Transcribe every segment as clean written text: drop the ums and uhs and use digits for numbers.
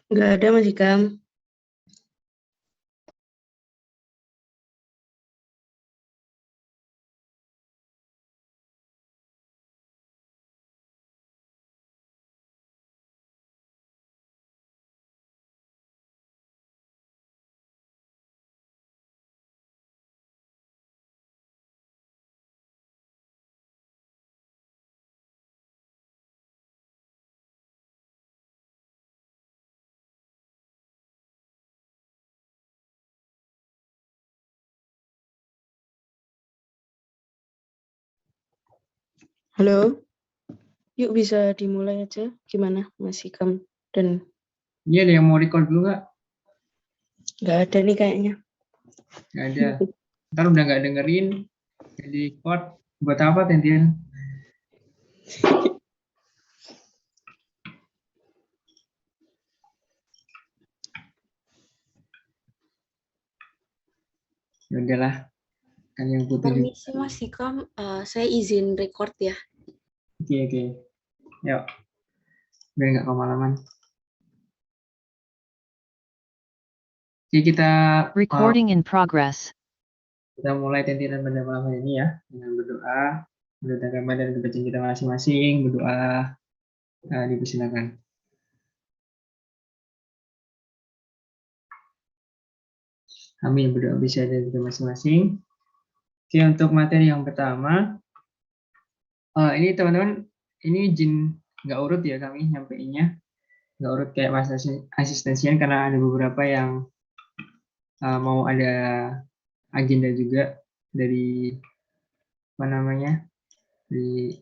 Nggak ada Mas Ikam. Halo, yuk bisa dimulai aja. Gimana Mas Ikam? Dan Iya, ada yang mau record dulu nggak? nggak ada nih kayaknya. Nggak ada. Ntar udah nggak dengerin, jadi record. Buat apa, Tentian? Ya udahlah, kan yang butuh juga. Permisi Mas Ikam, saya izin record ya. Oke. Yuk, biar nggak kemalaman. Oke, Recording in progress. kita mulai tentian pada malam hari ini ya, dengan berdoa, mendatangkan agama dan kebajikan kita masing-masing, berdoa, dipersilakan. Amin, berdoa bisa dari kita masing-masing. Oke, untuk materi yang pertama, ini teman-teman, ini izin nggak urut ya kami nyampeinnya, nggak urut kayak mas asistensian karena ada beberapa yang mau ada agenda juga dari apa namanya dari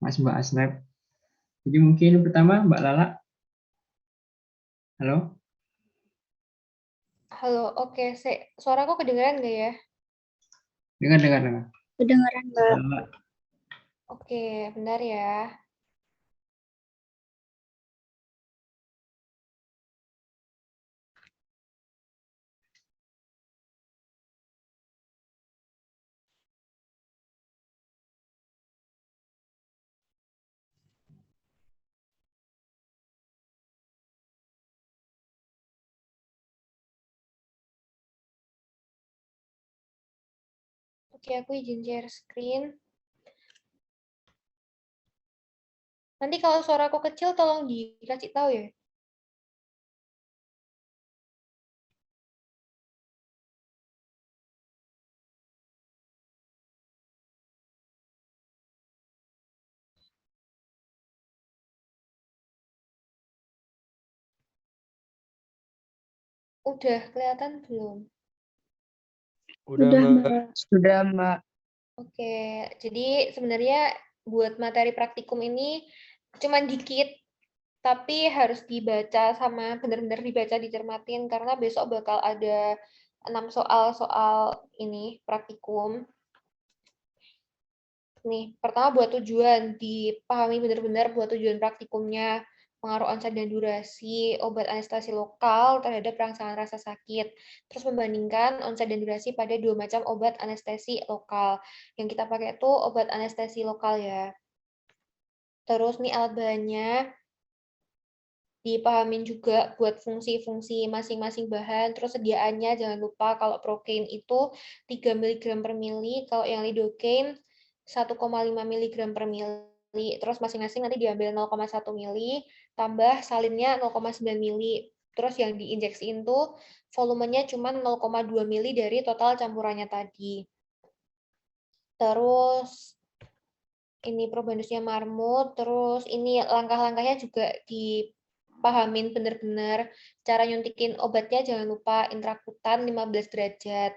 Mbak Asnab. Jadi mungkin pertama Mbak Lala. Halo. Halo, oke. Suaraku kedengeran nggak ya? Dengar. Kedengaran Mbak. Lala. Oke, bentar ya. Oke, aku izin share screen. Nanti kalau suaraku kecil tolong dikasih tahu ya. Udah kelihatan belum? Udah Mbak. Sudah Mbak. Oke, jadi sebenarnya buat materi praktikum ini cuman dikit, tapi harus dibaca sama benar-benar dibaca, dicermatin, karena besok bakal ada 6 soal ini praktikum. Nih, pertama buat tujuan, dipahami benar-benar buat tujuan praktikumnya, pengaruh onset dan durasi obat anestesi lokal terhadap rangsangan rasa sakit. Terus membandingkan onset dan durasi pada dua macam obat anestesi lokal. Yang kita pakai itu obat anestesi lokal ya. Terus nih alat bahannya dipahamin juga buat fungsi-fungsi masing-masing bahan. Terus sediaannya jangan lupa kalau protein itu 3 mg per mili, kalau yang lidocaine 1,5 mg per mili. Terus masing-masing nanti diambil 0,1 mili, tambah salinnya 0,9 mili. Terus yang diinjeksiin tuh volumenya cuma 0,2 mili dari total campurannya tadi. Terus ini probandusnya marmut, terus ini langkah-langkahnya juga dipahamin benar-benar. Cara nyuntikin obatnya jangan lupa intrakutan 15 derajat.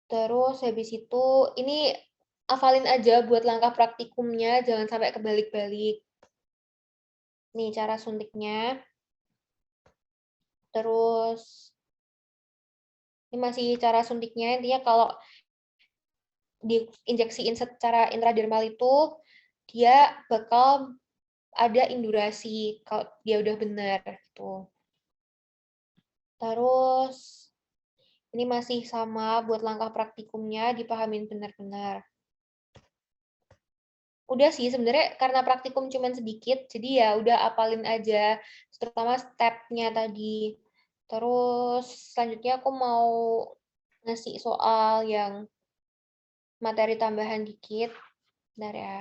Terus habis itu ini hafalin aja buat langkah praktikumnya, jangan sampai kebalik-balik. Nih cara suntiknya. Terus ini masih cara suntiknya, intinya kalau diinjeksiin secara intradermal itu dia bakal ada indurasi kalau dia udah benar gitu. Terus ini masih sama buat langkah praktikumnya dipahamin benar-benar. Udah sih sebenarnya karena praktikum cuman sedikit, jadi ya udah apalin aja, terutama step-nya tadi. Terus selanjutnya aku mau ngasih soal yang materi tambahan dikit. Bentar ya.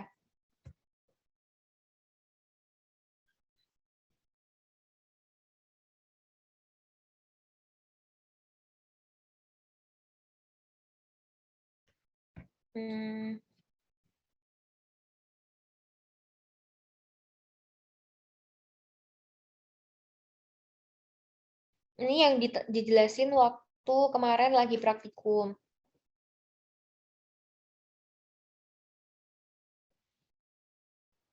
Ini yang dijelasin waktu kemarin lagi praktikum.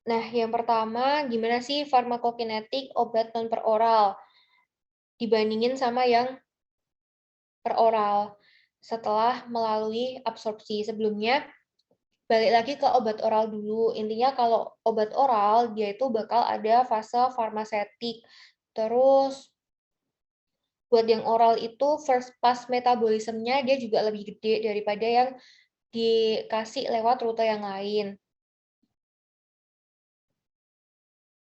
Nah, yang pertama, gimana sih farmakokinetik obat non peroral dibandingin sama yang peroral setelah melalui absorpsi. Sebelumnya, balik lagi ke obat oral dulu. Intinya kalau obat oral, dia itu bakal ada fase farmasetik. Terus, buat yang oral itu first pass metabolismenya dia juga lebih gede daripada yang dikasih lewat rute yang lain.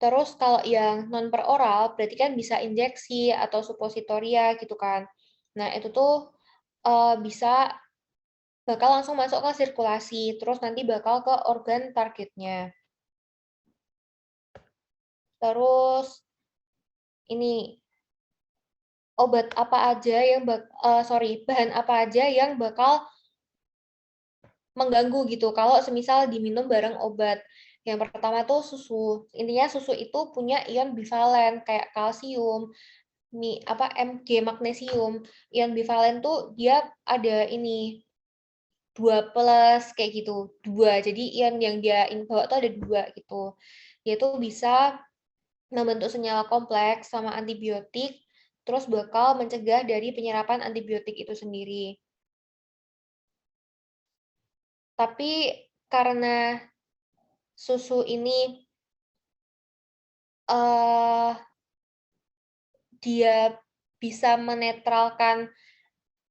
Terus kalau yang non peroral berarti kan bisa injeksi atau supositoria gitu kan. Nah, itu tuh bisa bakal langsung masuk ke sirkulasi, terus nanti bakal ke organ targetnya. Terus ini obat apa aja yang bahan apa aja yang bakal mengganggu gitu kalau semisal diminum bareng obat. Yang pertama tuh susu. Intinya susu itu punya ion bivalen kayak kalsium, Mg magnesium. Ion bivalen tuh dia ada ini 2+ kayak gitu. 2. Jadi ion yang dia bawa tuh ada 2 gitu. Dia tuh bisa membentuk senyawa kompleks sama antibiotik, terus bakal mencegah dari penyerapan antibiotik itu sendiri. Tapi karena susu ini dia bisa menetralkan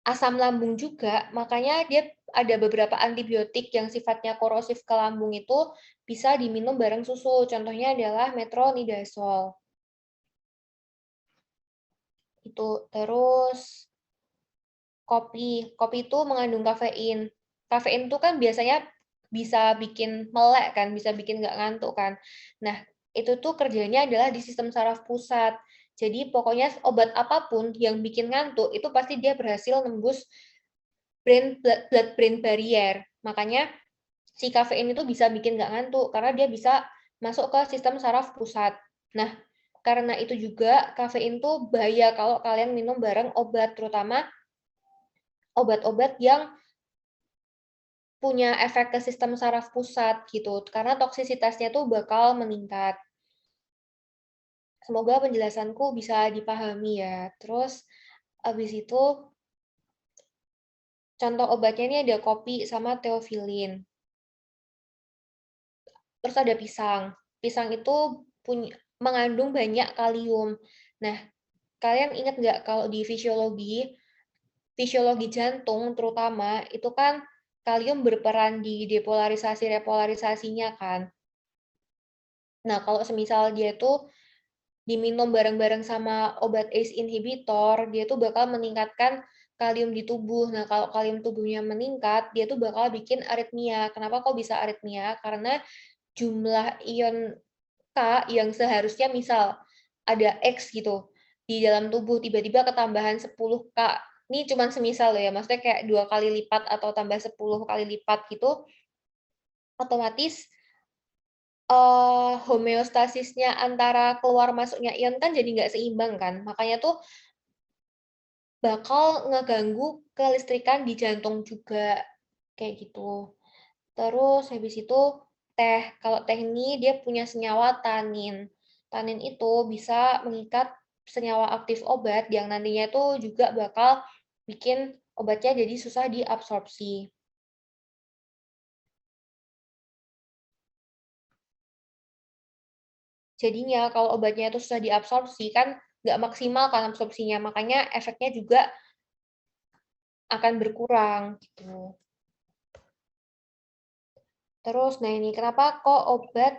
asam lambung juga, makanya dia ada beberapa antibiotik yang sifatnya korosif ke lambung itu bisa diminum bareng susu. Contohnya adalah metronidazole. Itu terus kopi. Kopi itu mengandung kafein. Kafein itu kan biasanya bisa bikin melek kan, bisa bikin nggak ngantuk kan. Nah, itu tuh kerjanya adalah di sistem saraf pusat. Jadi pokoknya obat apapun yang bikin ngantuk itu pasti dia berhasil nembus blood brain barrier. Makanya si kafein itu bisa bikin nggak ngantuk karena dia bisa masuk ke sistem saraf pusat. Nah, karena itu juga kafein tuh bahaya kalau kalian minum bareng obat, terutama obat-obat yang punya efek ke sistem saraf pusat gitu, karena toksisitasnya tuh bakal meningkat. Semoga penjelasanku bisa dipahami ya. Terus habis itu contoh obatnya ini ada kopi sama teofilin. Terus ada pisang. Pisang itu mengandung banyak kalium. Nah, kalian ingat nggak kalau di fisiologi jantung terutama, itu kan kalium berperan di depolarisasi-repolarisasinya kan. Nah, kalau semisal dia tuh diminum bareng-bareng sama obat ACE inhibitor, dia tuh bakal meningkatkan kalium di tubuh. Nah, kalau kalium tubuhnya meningkat, dia tuh bakal bikin aritmia. Kenapa kok bisa aritmia? Karena jumlah ion K yang seharusnya misal ada X gitu di dalam tubuh tiba-tiba ketambahan 10K. Ini cuma semisal loh ya, maksudnya kayak 2 kali lipat atau tambah 10 kali lipat gitu, otomatis homeostasisnya antara keluar masuknya ion kan jadi nggak seimbang kan. Makanya tuh bakal ngeganggu kelistrikan di jantung juga. Kayak gitu. Terus habis itu teh. Kalau teh ini dia punya senyawa tanin. Tanin itu bisa mengikat senyawa aktif obat yang nantinya itu juga bakal bikin obatnya jadi susah diabsorpsi. Jadinya kalau obatnya itu susah diabsorpsi kan nggak maksimal kan absorpsinya, makanya efeknya juga akan berkurang gitu. Terus, nah ini kenapa kok obat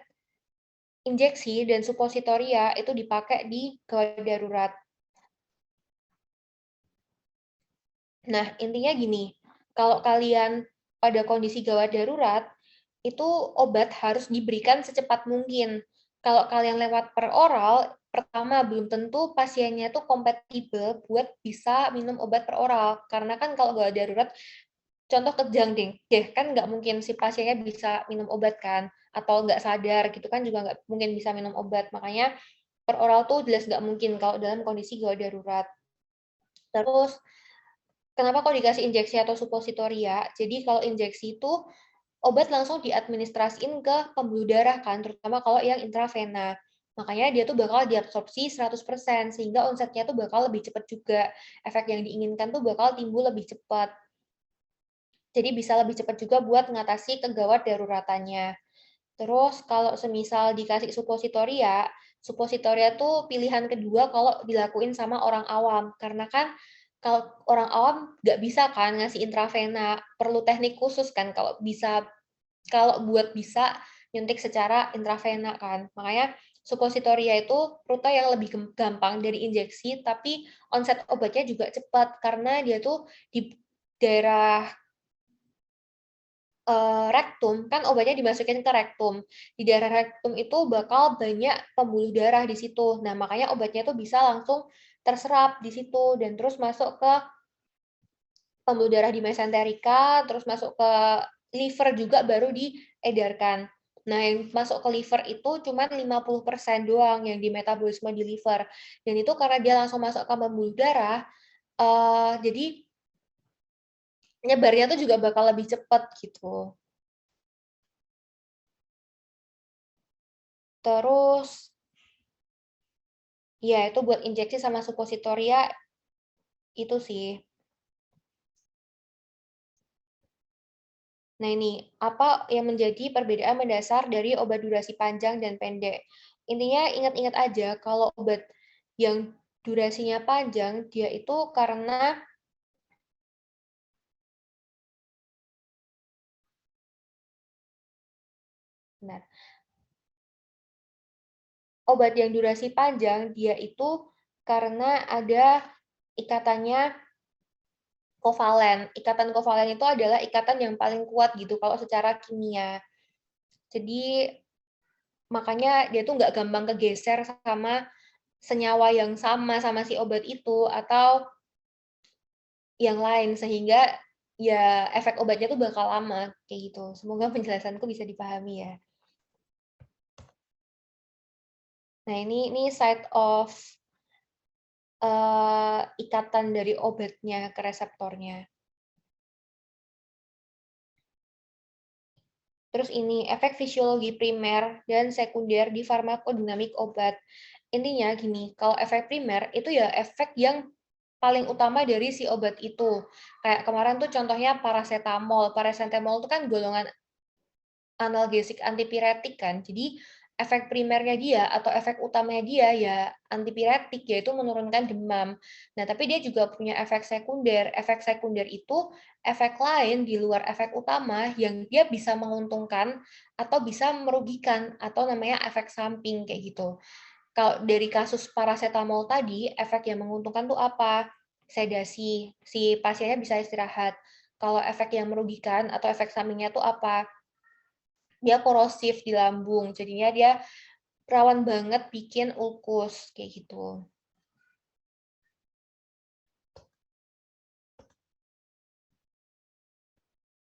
injeksi dan supositoria itu dipakai di gawat darurat? Nah, intinya gini, kalau kalian pada kondisi gawat darurat, itu obat harus diberikan secepat mungkin. Kalau kalian lewat per oral, pertama belum tentu pasiennya itu kompatibel buat bisa minum obat per oral. Karena kan kalau gawat darurat, contoh kejang deh, kan nggak mungkin si pasiennya bisa minum obat kan, atau nggak sadar gitu kan juga nggak mungkin bisa minum obat. Makanya per oral tuh jelas nggak mungkin kalau dalam kondisi gawat darurat. Terus, kenapa kok dikasih injeksi atau supositoria? Jadi kalau injeksi itu obat langsung diadministrasiin ke pembuluh darah kan, terutama kalau yang intravena. Makanya dia tuh bakal diabsorpsi 100%, sehingga onsetnya tuh bakal lebih cepat juga. Efek yang diinginkan tuh bakal timbul lebih cepat. Jadi bisa lebih cepat juga buat mengatasi kegawat daruratannya. Terus kalau semisal dikasih supositoria tuh pilihan kedua kalau dilakuin sama orang awam. Karena kan kalau orang awam nggak bisa kan ngasih intravena, perlu teknik khusus kan kalau buat bisa nyuntik secara intravena kan. Makanya supositoria itu rute yang lebih gampang dari injeksi, tapi onset obatnya juga cepat karena dia tuh di daerah rektum, kan obatnya dimasukin ke rektum. Di daerah rektum itu bakal banyak pembuluh darah di situ. Nah, makanya obatnya tuh bisa langsung terserap di situ dan terus masuk ke pembuluh darah di mesenterika, terus masuk ke liver juga baru diedarkan. Nah, yang masuk ke liver itu cuma 50% doang yang di metabolisme di liver. Dan itu karena dia langsung masuk ke pembuluh darah, jadi nyebarnya tuh juga bakal lebih cepat gitu. Terus, ya itu buat injeksi sama supositoria itu sih. Nah ini, apa yang menjadi perbedaan mendasar dari obat durasi panjang dan pendek? Intinya ingat-ingat aja kalau obat yang durasinya panjang, dia itu karena benar, obat yang durasi panjang, dia itu karena ada ikatannya kovalen. Ikatan kovalen itu adalah ikatan yang paling kuat gitu kalau secara kimia. Jadi makanya dia tuh nggak gampang kegeser sama senyawa yang sama si obat itu atau yang lain sehingga ya efek obatnya tuh bakal lama kayak gitu. Semoga penjelasanku bisa dipahami ya. Nah, ini side of ikatan dari obatnya ke reseptornya. Terus ini efek fisiologi primer dan sekunder di farmakodinamik obat. Intinya gini, kalau efek primer itu ya efek yang paling utama dari si obat itu. Kayak kemarin tuh contohnya paracetamol. Paracetamol itu kan golongan analgesik antipiretik kan. Jadi efek primernya dia atau efek utamanya dia ya antipiretik, yaitu menurunkan demam. Nah, tapi dia juga punya efek sekunder. Efek sekunder itu efek lain di luar efek utama yang dia bisa menguntungkan atau bisa merugikan atau namanya efek samping kayak gitu. Kalau dari kasus paracetamol tadi, efek yang menguntungkan tuh apa? Sedasi, si pasiennya bisa istirahat. Kalau efek yang merugikan atau efek sampingnya tuh apa? Dia korosif di lambung, jadinya dia rawan banget bikin ulkus kayak gitu.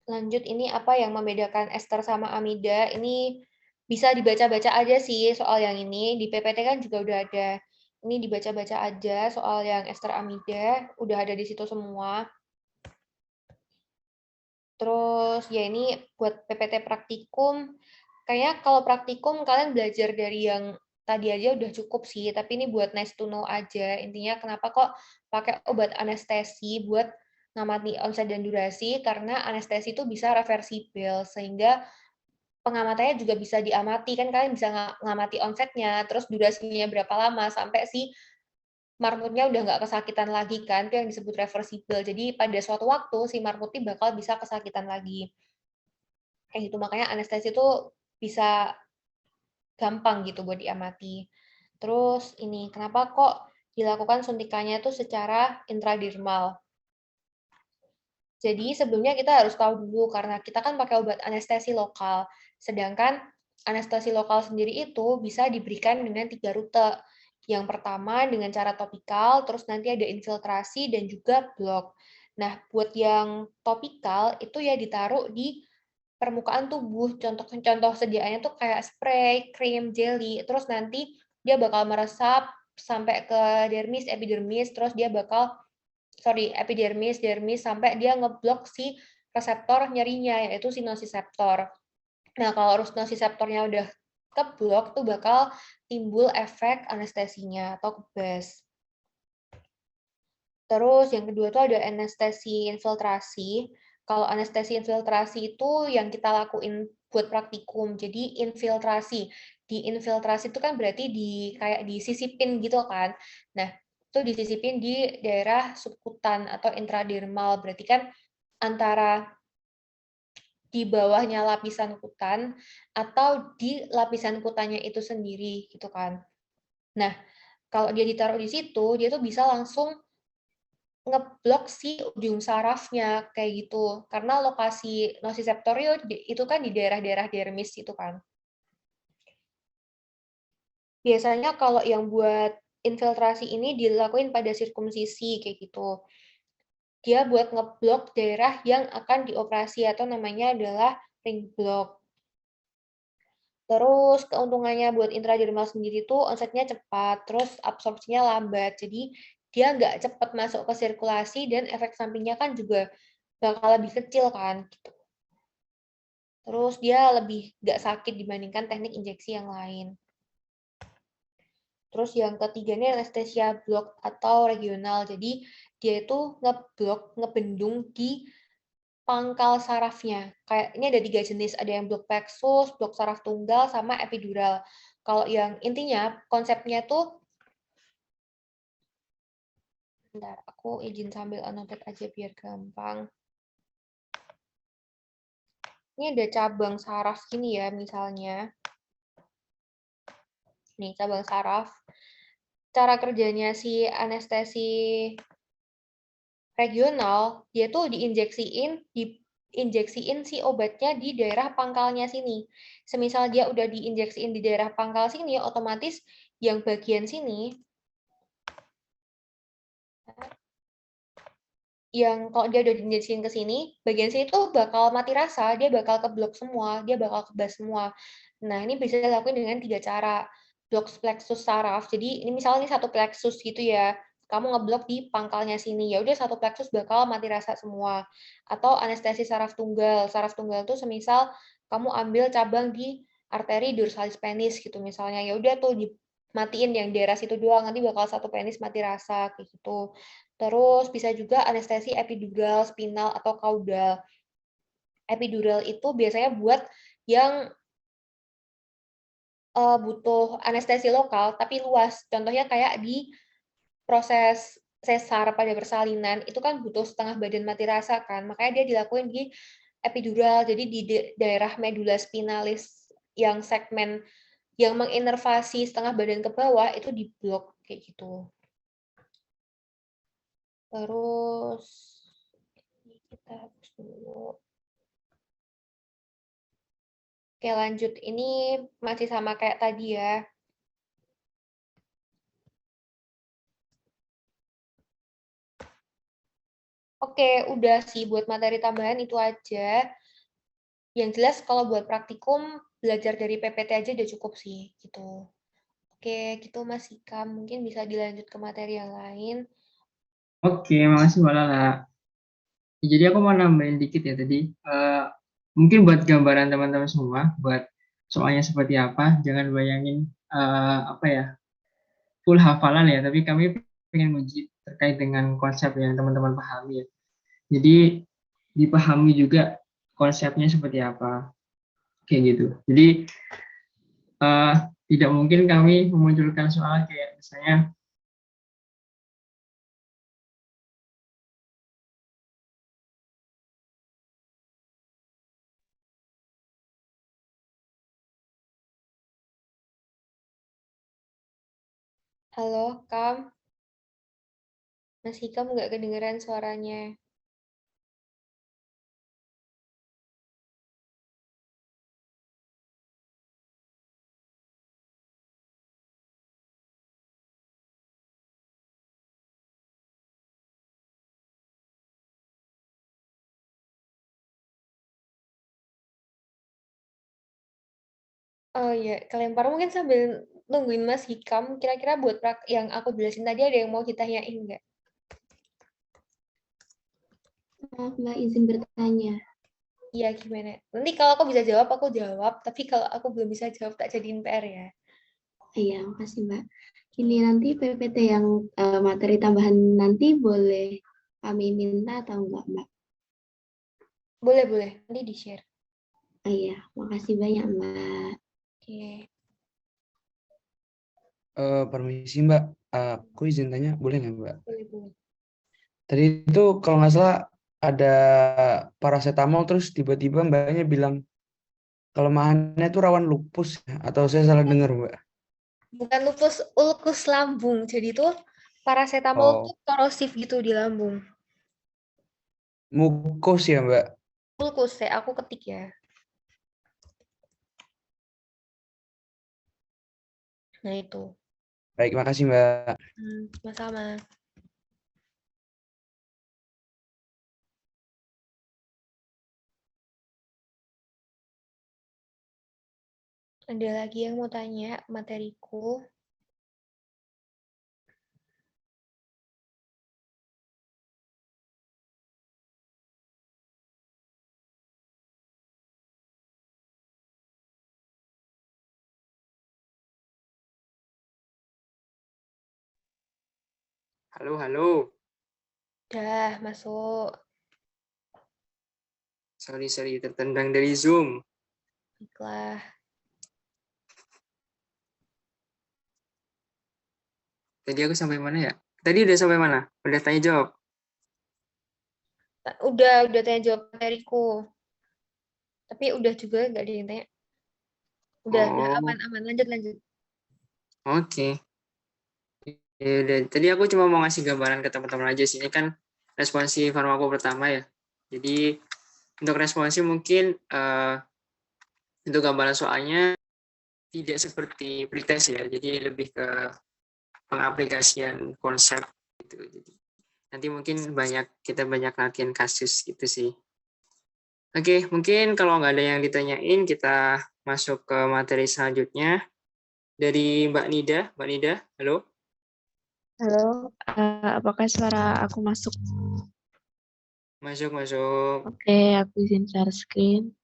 Lanjut, ini apa yang membedakan ester sama amida? Ini bisa dibaca-baca aja sih soal yang ini, di PPT kan juga udah ada. Ini dibaca-baca aja soal yang ester amida, udah ada di situ semua. Terus ya ini buat PPT praktikum, kayaknya kalau praktikum kalian belajar dari yang tadi aja udah cukup sih, tapi ini buat nice to know aja. Intinya kenapa kok pakai obat anestesi buat ngamati onset dan durasi, karena anestesi itu bisa reversibel, sehingga pengamatannya juga bisa diamati, kan kalian bisa ngamati onsetnya, terus durasinya berapa lama, sampai si marmutnya udah nggak kesakitan lagi kan, itu yang disebut reversibel. Jadi pada suatu waktu si marmutnya bakal bisa kesakitan lagi. Kayak gitu, makanya anestesi itu bisa gampang gitu buat diamati. Terus ini, kenapa kok dilakukan suntikannya itu secara intradermal? Jadi sebelumnya kita harus tahu dulu, karena kita kan pakai obat anestesi lokal. Sedangkan anestesi lokal sendiri itu bisa diberikan dengan 3 rute. Yang pertama dengan cara topikal, terus nanti ada infiltrasi dan juga blok. Nah, buat yang topikal itu ya ditaruh di permukaan tubuh. Contoh sediaannya tuh kayak spray, krim, jelly, terus nanti dia bakal meresap sampai ke epidermis, terus dia bakal epidermis, dermis, sampai dia ngeblok si reseptor nyerinya, yaitu si nociceptor. Nah, kalau nociceptornya udah keblok, tuh bakal timbul efek anestesinya atau kebas. Terus yang kedua tuh ada anestesi infiltrasi. Kalau anestesi infiltrasi itu yang kita lakuin buat praktikum. Jadi infiltrasi. Di infiltrasi itu kan berarti kayak disisipin gitu kan. Nah, itu disisipin di daerah subkutan atau intradermal. Berarti kan antara di bawahnya lapisan kutan atau di lapisan kutannya itu sendiri gitu kan. Nah, kalau dia ditaruh di situ, dia tuh bisa langsung ngeblok si ujung sarafnya kayak gitu. Karena lokasi nociceptorio itu kan di daerah-daerah dermis itu kan. Biasanya kalau yang buat infiltrasi ini dilakuin pada sirkumsisi kayak gitu. Dia buat ngeblok daerah yang akan dioperasi atau namanya adalah ring block. Terus keuntungannya buat intradermal sendiri tuh onsetnya cepat, terus absorpsinya lambat. Jadi dia nggak cepat masuk ke sirkulasi dan efek sampingnya kan juga bakal lebih kecil kan. Gitu. Terus dia lebih nggak sakit dibandingkan teknik injeksi yang lain. Terus yang ketiga ini anestesia blok atau regional. Jadi dia itu ngeblok, ngebendung di pangkal sarafnya. Kayak ini ada 3 jenis, ada yang blok plexus, blok saraf tunggal, sama epidural. Kalau yang intinya konsepnya tuh, bentar, aku izin sambil annotate aja biar gampang. Ini ada cabang saraf gini ya, misalnya. Nih, cabang saraf. Cara kerjanya si anestesi regional, dia tuh diinjeksiin si obatnya di daerah pangkalnya sini. Semisal dia udah diinjeksiin di daerah pangkal sini, otomatis yang bagian sini, yang kalau dia udah diinjeksiin ke sini, bagian sini tuh bakal mati rasa, dia bakal keblok semua, dia bakal kebas semua. Nah, ini bisa dilakuin dengan 3 cara. Blok plexus saraf. Jadi ini misalnya ini satu plexus gitu ya. Kamu ngeblok di pangkalnya sini. Ya udah satu plexus bakal mati rasa semua. Atau anestesi saraf tunggal. Saraf tunggal tuh semisal kamu ambil cabang di arteri dorsalis penis gitu misalnya. Ya udah tuh dimatiin yang daerah situ doang, nanti bakal satu penis mati rasa kayak gitu. Terus bisa juga anestesi epidural, spinal atau caudal. Epidural itu biasanya buat yang butuh anestesi lokal tapi luas. Contohnya kayak di proses sesar pada persalinan itu kan butuh setengah badan mati rasa kan. Makanya dia dilakuin di epidural. Jadi di daerah medula spinalis yang segmen yang menginervasi setengah badan ke bawah itu diblok kayak gitu. Terus kita hapus dulu. Oke, lanjut. Ini masih sama kayak tadi ya. Oke, udah sih buat materi tambahan itu aja. Yang jelas kalau buat praktikum, belajar dari PPT aja udah cukup sih, gitu. Oke, gitu Mas Ika. Mungkin bisa dilanjut ke materi yang lain. Oke, makasih Mbak Lala. Jadi aku mau nambahin dikit ya tadi. Mungkin buat gambaran teman-teman semua, buat soalnya seperti apa, jangan bayangin apa ya full hafalan ya, tapi kami pengen uji terkait dengan konsep yang teman-teman pahami ya. Jadi dipahami juga konsepnya seperti apa, kayak gitu. Jadi eh, tidak mungkin kami memunculkan soal kayak misalnya Halo, Kam. Mas Hikam nggak kedengeran suaranya. Oh iya, kelempar mungkin sambil nungguin Mas Hikam, kira-kira buat yang aku jelasin tadi ada yang mau ditanyain nggak? Maaf, Mbak, izin bertanya. Iya, gimana? Nanti kalau aku bisa jawab, aku jawab. Tapi kalau aku belum bisa jawab, tak jadiin PR ya. Iya, makasih, Mbak. Ini nanti PPT yang materi tambahan nanti boleh kami minta atau enggak, Mbak? Boleh. Nanti di-share. Iya, makasih banyak, Mbak. Oke. Permisi Mbak, aku izin tanya boleh nggak Mbak? Boleh. Tadi itu kalau nggak salah ada paracetamol terus tiba-tiba Mbaknya bilang kelemahannya itu rawan lupus ya? Atau saya salah dengar Mbak? Bukan lupus, ulkus lambung. Jadi tuh paracetamol tuh Oh, korosif gitu di lambung. mukos ya Mbak? Ulkus, aku ketik ya. Nah itu. Baik, makasih Mbak. Sama-sama. Ada lagi yang mau tanya materiku? Halo. Udah, masuk. Sorry, tertendang dari Zoom. Baiklah. Tadi aku sampai mana ya? Tadi udah sampai mana? Udah tanya jawab. Udah tanya jawab materiku. Tapi udah juga nggak ada yang tanya. Udah Oh, aman. Lanjut. oke. Ya udah. Tadi aku cuma mau ngasih gambaran ke teman-teman aja sih. Ini kan responsi farmako pertama ya. Jadi untuk responsi mungkin untuk gambaran soalnya tidak seperti pretest ya. Jadi lebih ke pengaplikasian konsep gitu. Jadi nanti mungkin kita banyak latihan kasus gitu sih. Oke, mungkin kalau nggak ada yang ditanyain, kita masuk ke materi selanjutnya. Dari Mbak Nida, halo? Halo, apakah suara aku masuk? Masuk. Oke, aku izin share screen.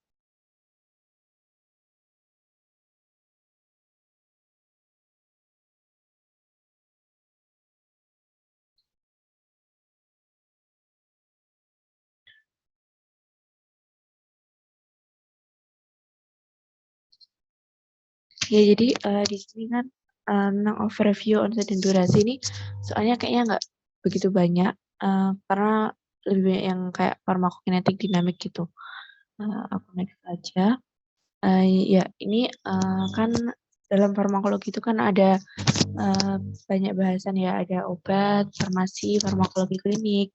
Ya, jadi di sini kan tentang overview onset dan durasi ini, soalnya kayaknya nggak begitu banyak, karena lebih banyak yang kayak farmakokinetik dinamik gitu. Aku next aja. Ya, ini kan dalam farmakologi itu kan ada banyak bahasan ya, ada obat, farmasi, farmakologi klinik,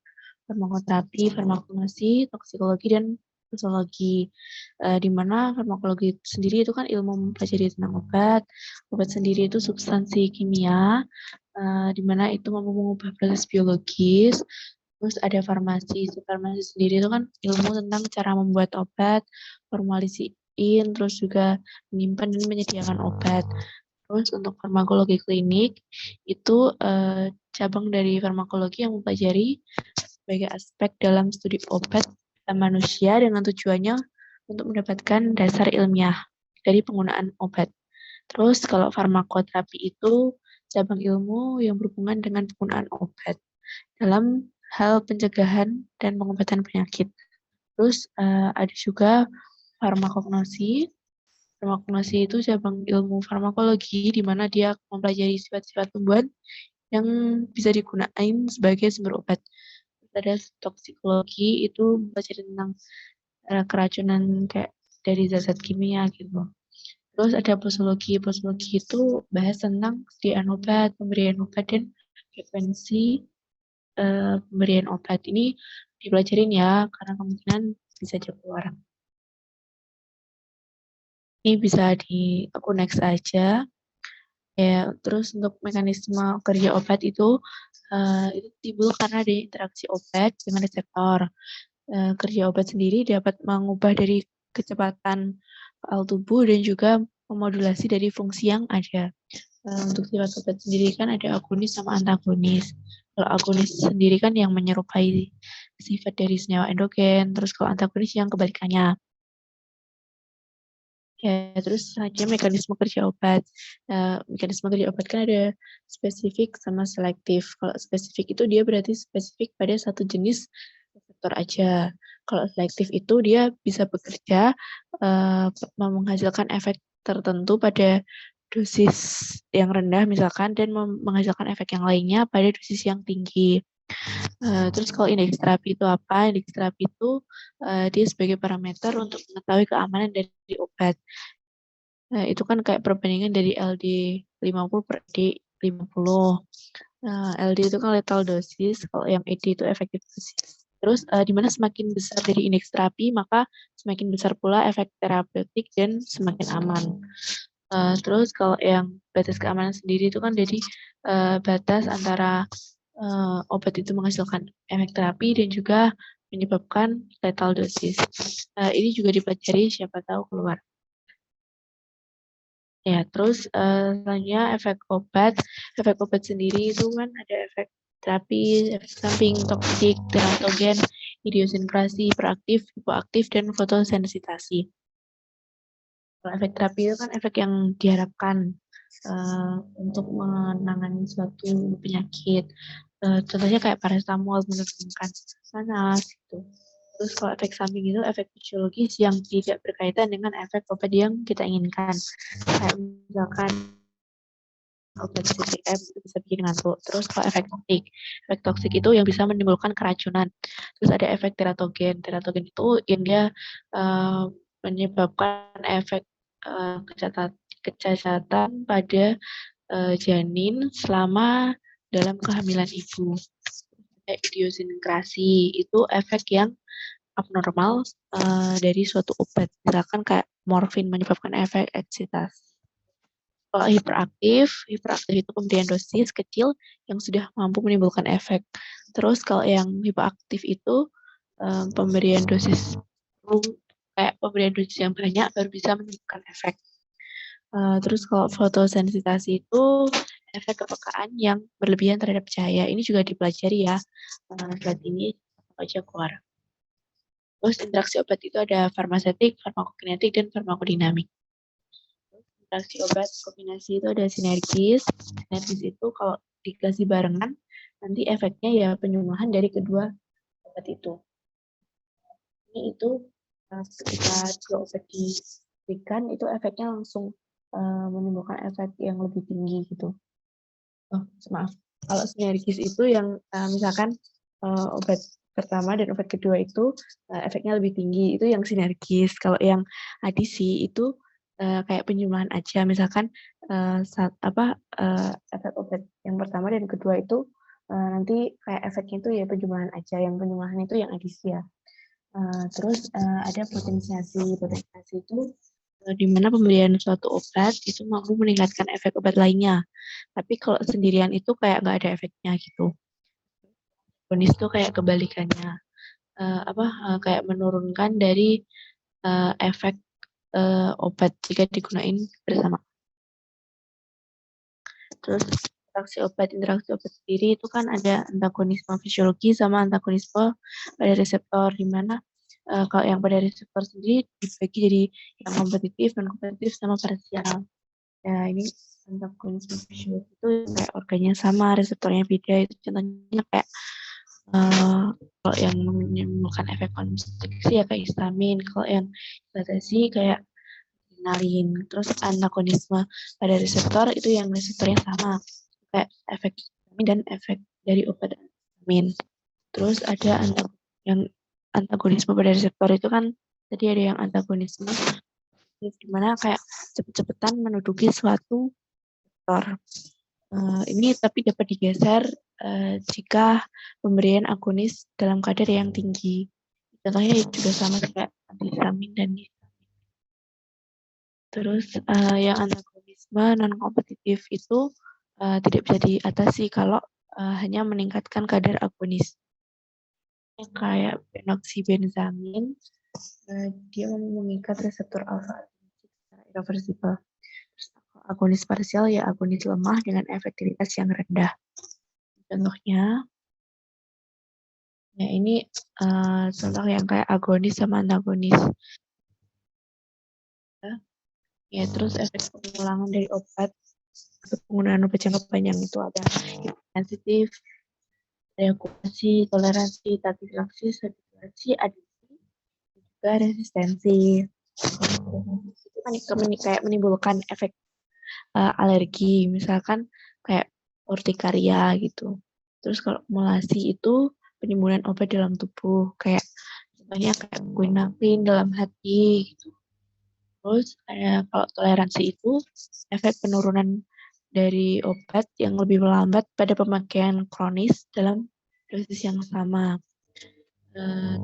farmakoterapi, farmakologi, toksikologi, dan fisiologi. Di mana farmakologi sendiri itu kan ilmu mempelajari tentang obat. Obat sendiri itu substansi kimia, di mana itu mampu mengubah proses biologis. Terus ada farmasi. Farmasi sendiri itu kan ilmu tentang cara membuat obat, formulasiin, terus juga menyimpan dan menyediakan obat. Terus untuk farmakologi klinik itu cabang dari farmakologi yang mempelajari sebagai aspek dalam studi obat pada manusia dengan tujuannya untuk mendapatkan dasar ilmiah dari penggunaan obat. Terus kalau farmakoterapi itu cabang ilmu yang berhubungan dengan penggunaan obat dalam hal pencegahan dan pengobatan penyakit. Terus ada juga farmakognosi. Farmakognosi itu cabang ilmu farmakologi di mana dia mempelajari sifat-sifat tumbuhan yang bisa digunakan sebagai sumber obat. Ada toksikologi itu mempelajari tentang keracunan kayak dari zat-zat kimia gitu. Terus ada posologi. Posologi itu bahas tentang kesediaan obat, pemberian obat, dan frekuensi pemberian obat. Ini dipelajarin ya, karena kemungkinan bisa jago orang. Ini bisa aku next aja. Ya, terus untuk mekanisme kerja obat itu timbul karena ada interaksi obat dengan reseptor. Kerja obat sendiri dapat mengubah dari kecepatan fal tubuh dan juga memodulasi dari fungsi yang ada. Untuk sifat obat sendiri kan ada agonis sama antagonis. Kalau agonis sendiri kan yang menyerupai sifat dari senyawa endogen, terus kalau antagonis yang kebalikannya. Ya, terus saja mekanisme kerja obat. Mekanisme kerja obat kan ada spesifik sama selektif. Kalau spesifik itu dia berarti spesifik pada satu jenis reseptor aja. Kalau selektif itu dia bisa bekerja menghasilkan efek tertentu pada dosis yang rendah misalkan dan menghasilkan efek yang lainnya pada dosis yang tinggi. Terus kalau indeks terapi itu apa? Indeks terapi itu dia sebagai parameter untuk mengetahui keamanan dari obat. Itu kan kayak perbandingan dari LD 50 per D 50. LD itu kan lethal dosis, kalau yang ED itu efektif dosis. Terus di mana semakin besar dari indeks terapi, maka semakin besar pula efek terapeutik dan semakin aman. Terus kalau yang batas keamanan sendiri itu kan jadi batas antara obat itu menghasilkan efek terapi dan juga menyebabkan lethal dosis. Ini juga dipelajari siapa tahu keluar. Ya, terus selanjutnya efek obat. Efek obat sendiri itu kan ada efek terapi, efek samping, toksik, teratogen, idiosinkrasi, hiperaktif, hipoaktif, dan fotosensitasi. Kalau efek terapi itu kan efek yang diharapkan untuk menangani suatu penyakit. Contohnya kayak paracetamol menurunkan panas gitu. Terus kalau efek samping itu efek fisiologis yang tidak berkaitan dengan efek obat yang kita inginkan. Kayak misalkan obat CCM itu bisa bikin ngantuk. Terus kalau efek toksik itu yang bisa menimbulkan keracunan. Terus ada efek teratogen. Teratogen itu yang dia menyebabkan efek kecacatan pada janin selama dalam kehamilan ibu. Idiosinkrasi itu efek yang abnormal dari suatu obat, misalkan kayak morfin menyebabkan efek eksitasi. Kalau hiperaktif itu pemberian dosis kecil yang sudah mampu menimbulkan efek. Terus kalau yang hipoaktif itu pemberian dosis kayak pemberian dosis yang banyak baru bisa menimbulkan efek. Terus kalau fotosensitasi itu efek kepekaan yang berlebihan terhadap cahaya. Ini juga dipelajari ya. Slide ini aja keluar. Terus interaksi obat itu ada farmasetik, farmakokinetik, dan farmakodinamik. Interaksi obat kombinasi itu ada sinergis. Sinergis itu kalau dikasih barengan, nanti efeknya ya penyuluhan dari kedua obat itu. Ini itu ketika dua obat diberikan, itu efeknya langsung menimbulkan efek yang lebih tinggi gitu. Maaf. Kalau sinergis itu yang misalkan obat pertama dan obat kedua itu efeknya lebih tinggi, itu yang sinergis. Kalau yang adisi itu kayak penjumlahan aja, misalkan efek obat yang pertama dan kedua itu nanti kayak efeknya itu ya penjumlahan aja, yang penjumlahan itu yang adisi ya. Terus ada potensiasi. Potensiasi itu di mana pemberian suatu obat itu mampu meningkatkan efek obat lainnya. Tapi kalau sendirian itu kayak nggak ada efeknya gitu. Agonis itu kayak kebalikannya, kayak menurunkan dari efek obat jika digunain bersama. Terus interaksi obat sendiri itu kan ada antagonisme fisiologi sama antagonisme pada reseptor, di mana kalau yang pada reseptor sendiri dibagi jadi yang kompetitif, non kompetitif, sama parsial. Ya, ini antagonisme fisiologi itu kayak organnya sama, reseptornya beda. Itu contohnya kayak kalau yang menimbulkan efek konstriksi ya kayak histamin, kalau yang dilatasi kayak adrenalin. Terus antagonisme pada reseptor itu yang reseptornya sama, kayak efek histamin dan efek dari obat histamin. Terus ada yang antagonisme pada reseptor itu kan tadi ada yang antagonisme Gimana kayak cepet-cepetan menduduki suatu sektor. Ini tapi dapat digeser jika pemberian agonis dalam kadar yang tinggi. Contohnya juga sama kayak antihistamin dan histamin. Terus yang antagonisme non-kompetitif itu tidak bisa diatasi kalau hanya meningkatkan kadar agonis. Kayak penoksibenzamin, dia mengikat reseptor alfa secara irreversibel. Terus agonis parsial ya agonis lemah dengan efektivitas yang rendah. Contohnya, ya ini contoh yang kayak agonis sama antagonis. Ya, terus efek pengulangan dari obat atau penggunaan obat jangka panjang itu ada sensitif, reakumulasi, toleransi, tafilaksis, habituasi, adiksi, juga resistensi. Itu kan kayak menimbulkan efek alergi, misalkan kayak urtikaria gitu. Terus kalau akumulasi itu penimbunan obat dalam tubuh, kayak contohnya kayak guanfacin dalam hati gitu. Terus kalau toleransi itu efek penurunan dari obat yang lebih melambat pada pemakaian kronis dalam dosis yang sama.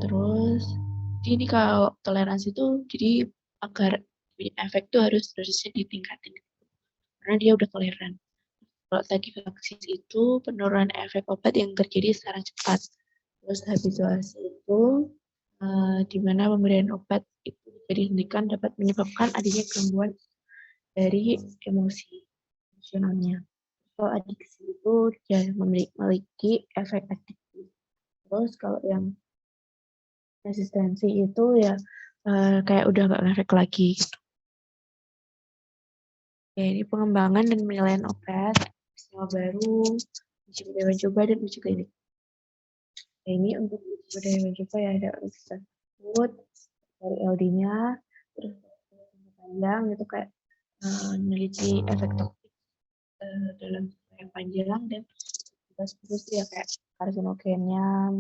Terus ini kalau toleransi itu jadi agar efek itu harus dosisnya ditingkatin karena dia udah toleran. Kalau tachyphylaxis itu penurunan efek obat yang terjadi secara cepat. Terus habituasi itu di mana pemberian obat itu dihentikan dapat menyebabkan adanya gangguan dari emosionalnya. Kalau adiksi itu dia memiliki efek adiktif. Terus kalau yang resistensi itu ya kayak udah nggak ngefek lagi. Ya, ini pengembangan dan penilaian obat, istilah baru, uji budaya coba dan uji klinik. Ya, ini untuk uji budaya coba ya ada universitas tersebut, dari LD-nya, terus panjang itu kayak meneliti efek toksik dalam jangka yang panjang dan terus ya kayak karsinogennya,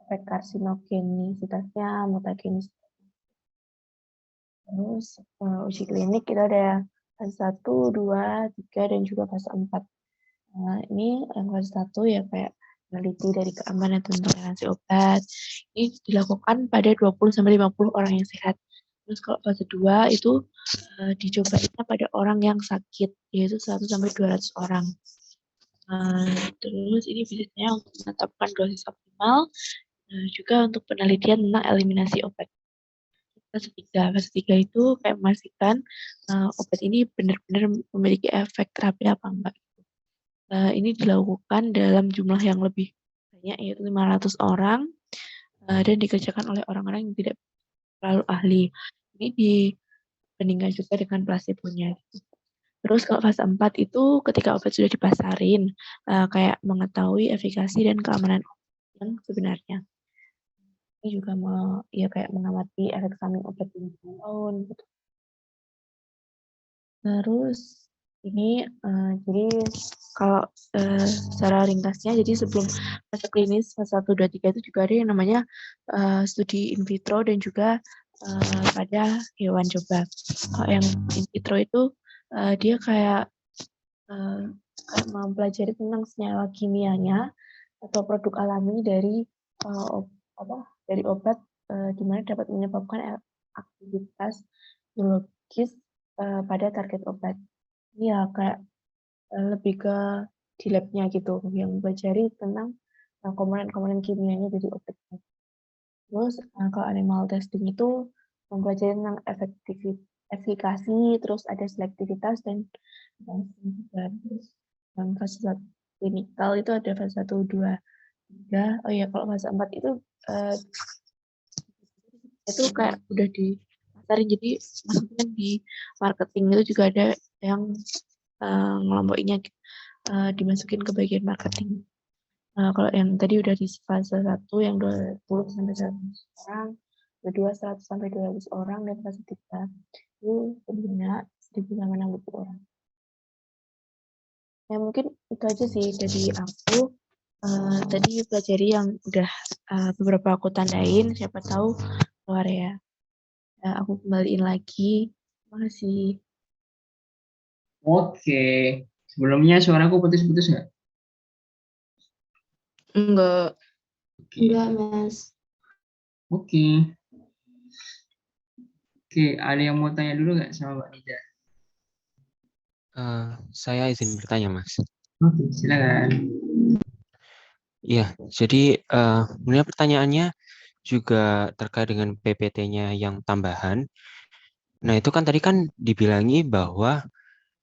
efek karsinogenisitasnya, mutagenisitasnya. Terus uji klinik kita ada fase 1, 2, 3, dan juga fase 4. Ini yang fase 1 ya kayak meneliti dari keamanan dan toleransi obat. Ini dilakukan pada 20-50 orang yang sehat. Terus kalau fase 2 itu dicobanya pada orang yang sakit, yaitu 100-200 orang. Terus ini biasanya untuk menetapkan dosis optimal, juga untuk penelitian tentang eliminasi obat. Fase 3 itu kayak memastikan obat ini benar-benar memiliki efek terapi apa enggak. Ini dilakukan dalam jumlah yang lebih banyak, yaitu 500 orang, dan dikerjakan oleh orang-orang yang tidak terlalu ahli. Ini dibandingkan juga dengan placebo-nya. Terus kalau fase 4 itu ketika obat sudah dipasarin, kayak mengetahui efikasi dan keamanan obat yang sebenarnya. Ini juga ya kayak mengamati efek samping obat di tahun gitu. Terus ini jadi kalau secara ringkasnya, jadi sebelum fase klinis fase 1, 2, 3 itu juga ada yang namanya studi in vitro dan juga pada hewan coba. Kalau yang in vitro itu dia kayak mempelajari tentang senyawa kimianya atau produk alami dari dari obat di mana dapat menyebabkan aktivitas biologis pada target obat. Ini ya kayak lebih ke di lab-nya gitu, yang mempelajari tentang komponen-komponen kimianya dari obat. Terus kalau animal testing itu mempelajari tentang efikasi, terus ada selektivitas dan terus yang fase klinikal itu ada fase 1, 2, 3. Oh ya, kalau fase 4 itu kayak udah dipasarin, jadi maksudnya di marketing itu juga ada yang ngelompokinya dimasukin ke bagian marketing. Kalau yang tadi udah di fase 1 yang 20-100 orang, kedua 100-200 orang, dan fase 3 itu sebenarnya 1.060 orang. Ya mungkin itu aja sih dari aku. Tadi pelajari yang udah beberapa aku tandain, siapa tahu keluar ya. Aku kembaliin lagi Makasih. Oke. Sebelumnya suaraku putus-putus nggak? Enggak. Oke. Enggak, Mas. Oke. Oke, ada yang mau tanya dulu nggak sama Mbak Nida? Saya izin bertanya, Mas. Oke, silakan. Iya, jadi sebenarnya pertanyaannya juga terkait dengan PPT-nya yang tambahan. Nah, itu kan tadi kan dibilangi bahwa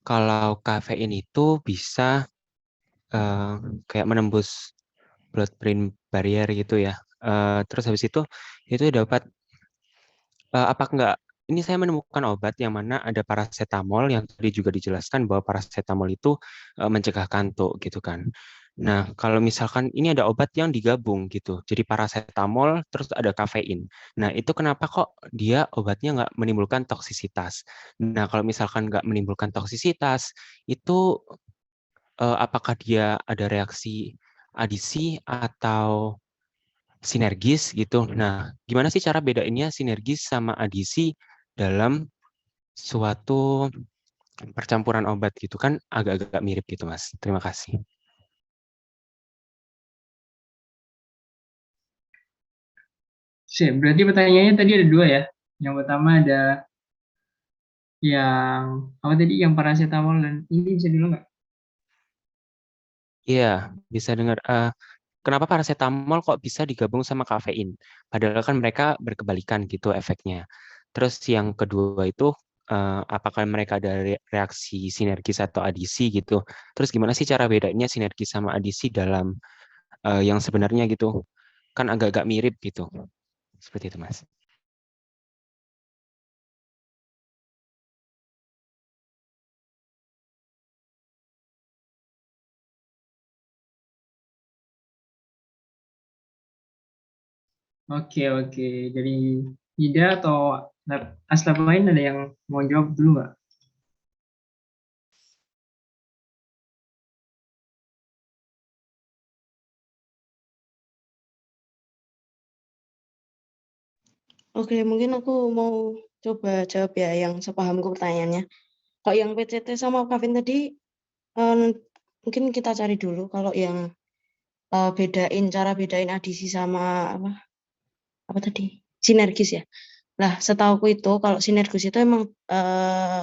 kalau kafein itu bisa kayak menembus blood-brain barrier gitu ya. Terus habis itu dapat apa enggak? Ini saya menemukan obat yang mana ada paracetamol yang tadi juga dijelaskan bahwa paracetamol itu mencegah kantuk gitu kan. Nah, kalau misalkan ini ada obat yang digabung gitu, jadi paracetamol terus ada kafein. Nah, itu kenapa kok dia obatnya nggak menimbulkan toksisitas? Nah, kalau misalkan nggak menimbulkan toksisitas, itu apakah dia ada reaksi adisi atau sinergis gitu. Nah, gimana sih cara bedainnya sinergis sama adisi dalam suatu percampuran obat gitu kan agak-agak mirip gitu, Mas. Terima kasih. Sip, berarti pertanyaannya tadi ada dua ya. Yang pertama ada yang apa tadi? Yang paracetamol dan ini bisa dulu nggak? Iya, bisa dengar. Kenapa paracetamol kok bisa digabung sama kafein? Padahal kan mereka berkebalikan gitu efeknya. Terus yang kedua itu apakah mereka ada reaksi sinergis atau adisi gitu? Terus gimana sih cara bedanya sinergis sama adisi dalam yang sebenarnya gitu? Kan agak-agak mirip gitu. Seperti itu, Mas. Oke, oke. Jadi Ida atau Aslab lain ada yang mau jawab dulu nggak? Oke, mungkin aku mau coba jawab ya yang sepahamku pertanyaannya. Kalau yang PCT sama kafein tadi, mungkin kita cari dulu. Kalau yang cara bedain adisi sama apa tadi? Sinergis ya. Nah, setauku itu kalau sinergis itu emang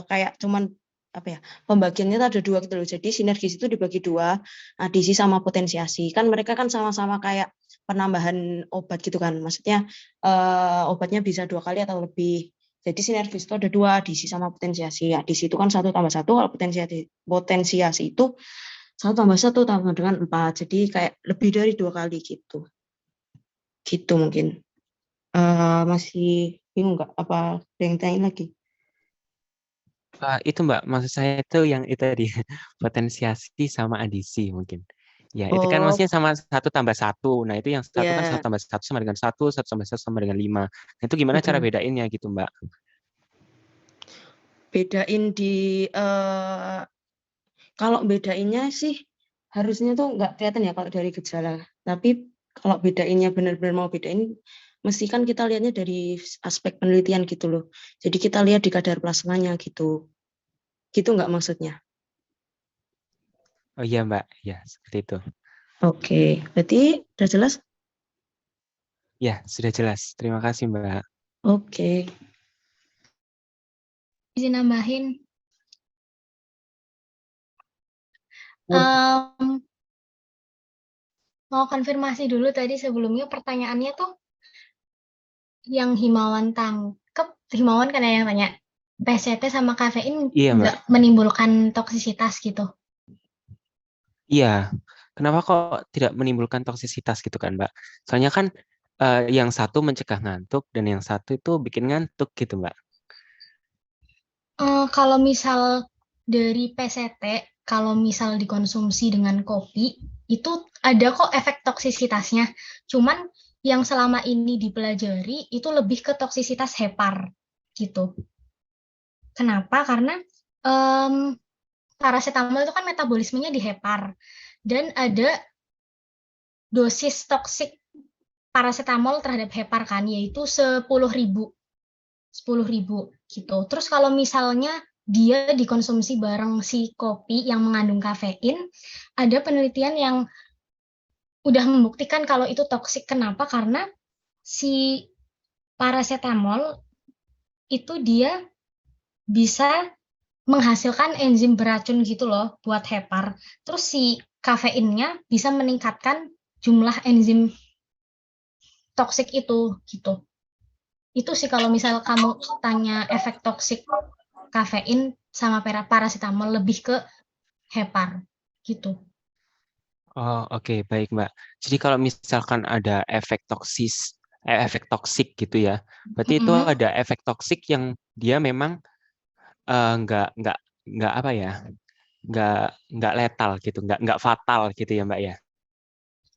kayak cuman apa ya? Pembagiannya itu ada dua gitu loh. Jadi sinergis itu dibagi dua, adisi sama potensiasi. Kan mereka kan sama-sama kayak penambahan obat gitu kan. Maksudnya obatnya bisa 2 kali atau lebih. Jadi sinergis itu ada dua, adisi sama potensiasi. Adisi itu kan 1 tambah 1, kalau potensiasi itu 1 tambah 1 tambah dengan 4. Jadi kayak lebih dari 2 kali gitu. Gitu mungkin. Masih bingung nggak? Apa ada yang tanya lagi? Itu Mbak, maksud saya itu yang itu tadi potensiasi sama adisi mungkin. Ya, itu kan Oh, maksudnya sama 1 tambah 1. Nah, itu yang satu kan 1 ya. tambah 1 sama dengan 1, 1 tambah 1 sama dengan 5. Nah, itu gimana cara bedainnya gitu, Mbak? Bedain kalau bedainnya sih harusnya tuh nggak kelihatan ya kalau dari gejala. Tapi kalau bedainnya benar-benar mau bedain, mesti kan kita lihatnya dari aspek penelitian gitu loh. Jadi kita lihat di kadar plasmanya gitu. Gitu nggak maksudnya? Oh iya, Mbak. Ya, seperti itu. Oke, berarti udah jelas? Ya, sudah jelas. Terima kasih, Mbak. Oke. Izin nambahin. Mau konfirmasi dulu tadi sebelumnya pertanyaannya tuh yang Himawan tangkep, Himawan kan yang tanya, PCT sama kafein Iya, Mbak. nggak menimbulkan toksisitas gitu. Iya. Kenapa kok tidak menimbulkan toksisitas gitu kan, Mbak? Soalnya kan yang satu mencegah ngantuk dan yang satu itu bikin ngantuk gitu, Mbak. Kalau misal dari PCT, kalau misal dikonsumsi dengan kopi, itu ada kok efek toksisitasnya. Cuman yang selama ini dipelajari itu lebih ke toksisitas hepar gitu. Kenapa? Karena paracetamol itu kan metabolismenya di hepar dan ada dosis toksik paracetamol terhadap hepar kan yaitu 10.000. gitu. Terus kalau misalnya dia dikonsumsi bareng si kopi yang mengandung kafein, ada penelitian yang udah membuktikan kalau itu toksik. Kenapa? Karena si paracetamol itu dia bisa menghasilkan enzim beracun gitu loh buat hepar. Terus si kafeinnya bisa meningkatkan jumlah enzim toksik itu gitu. Itu sih kalau misal kamu tanya efek toksik kafein sama paracetamol, lebih ke hepar gitu. Oh, oke, baik, Mbak. Jadi kalau misalkan ada efek toksik gitu ya, berarti itu Mm-mm. ada efek toksik yang dia memang nggak apa ya, nggak letal gitu, nggak fatal gitu ya, Mbak ya.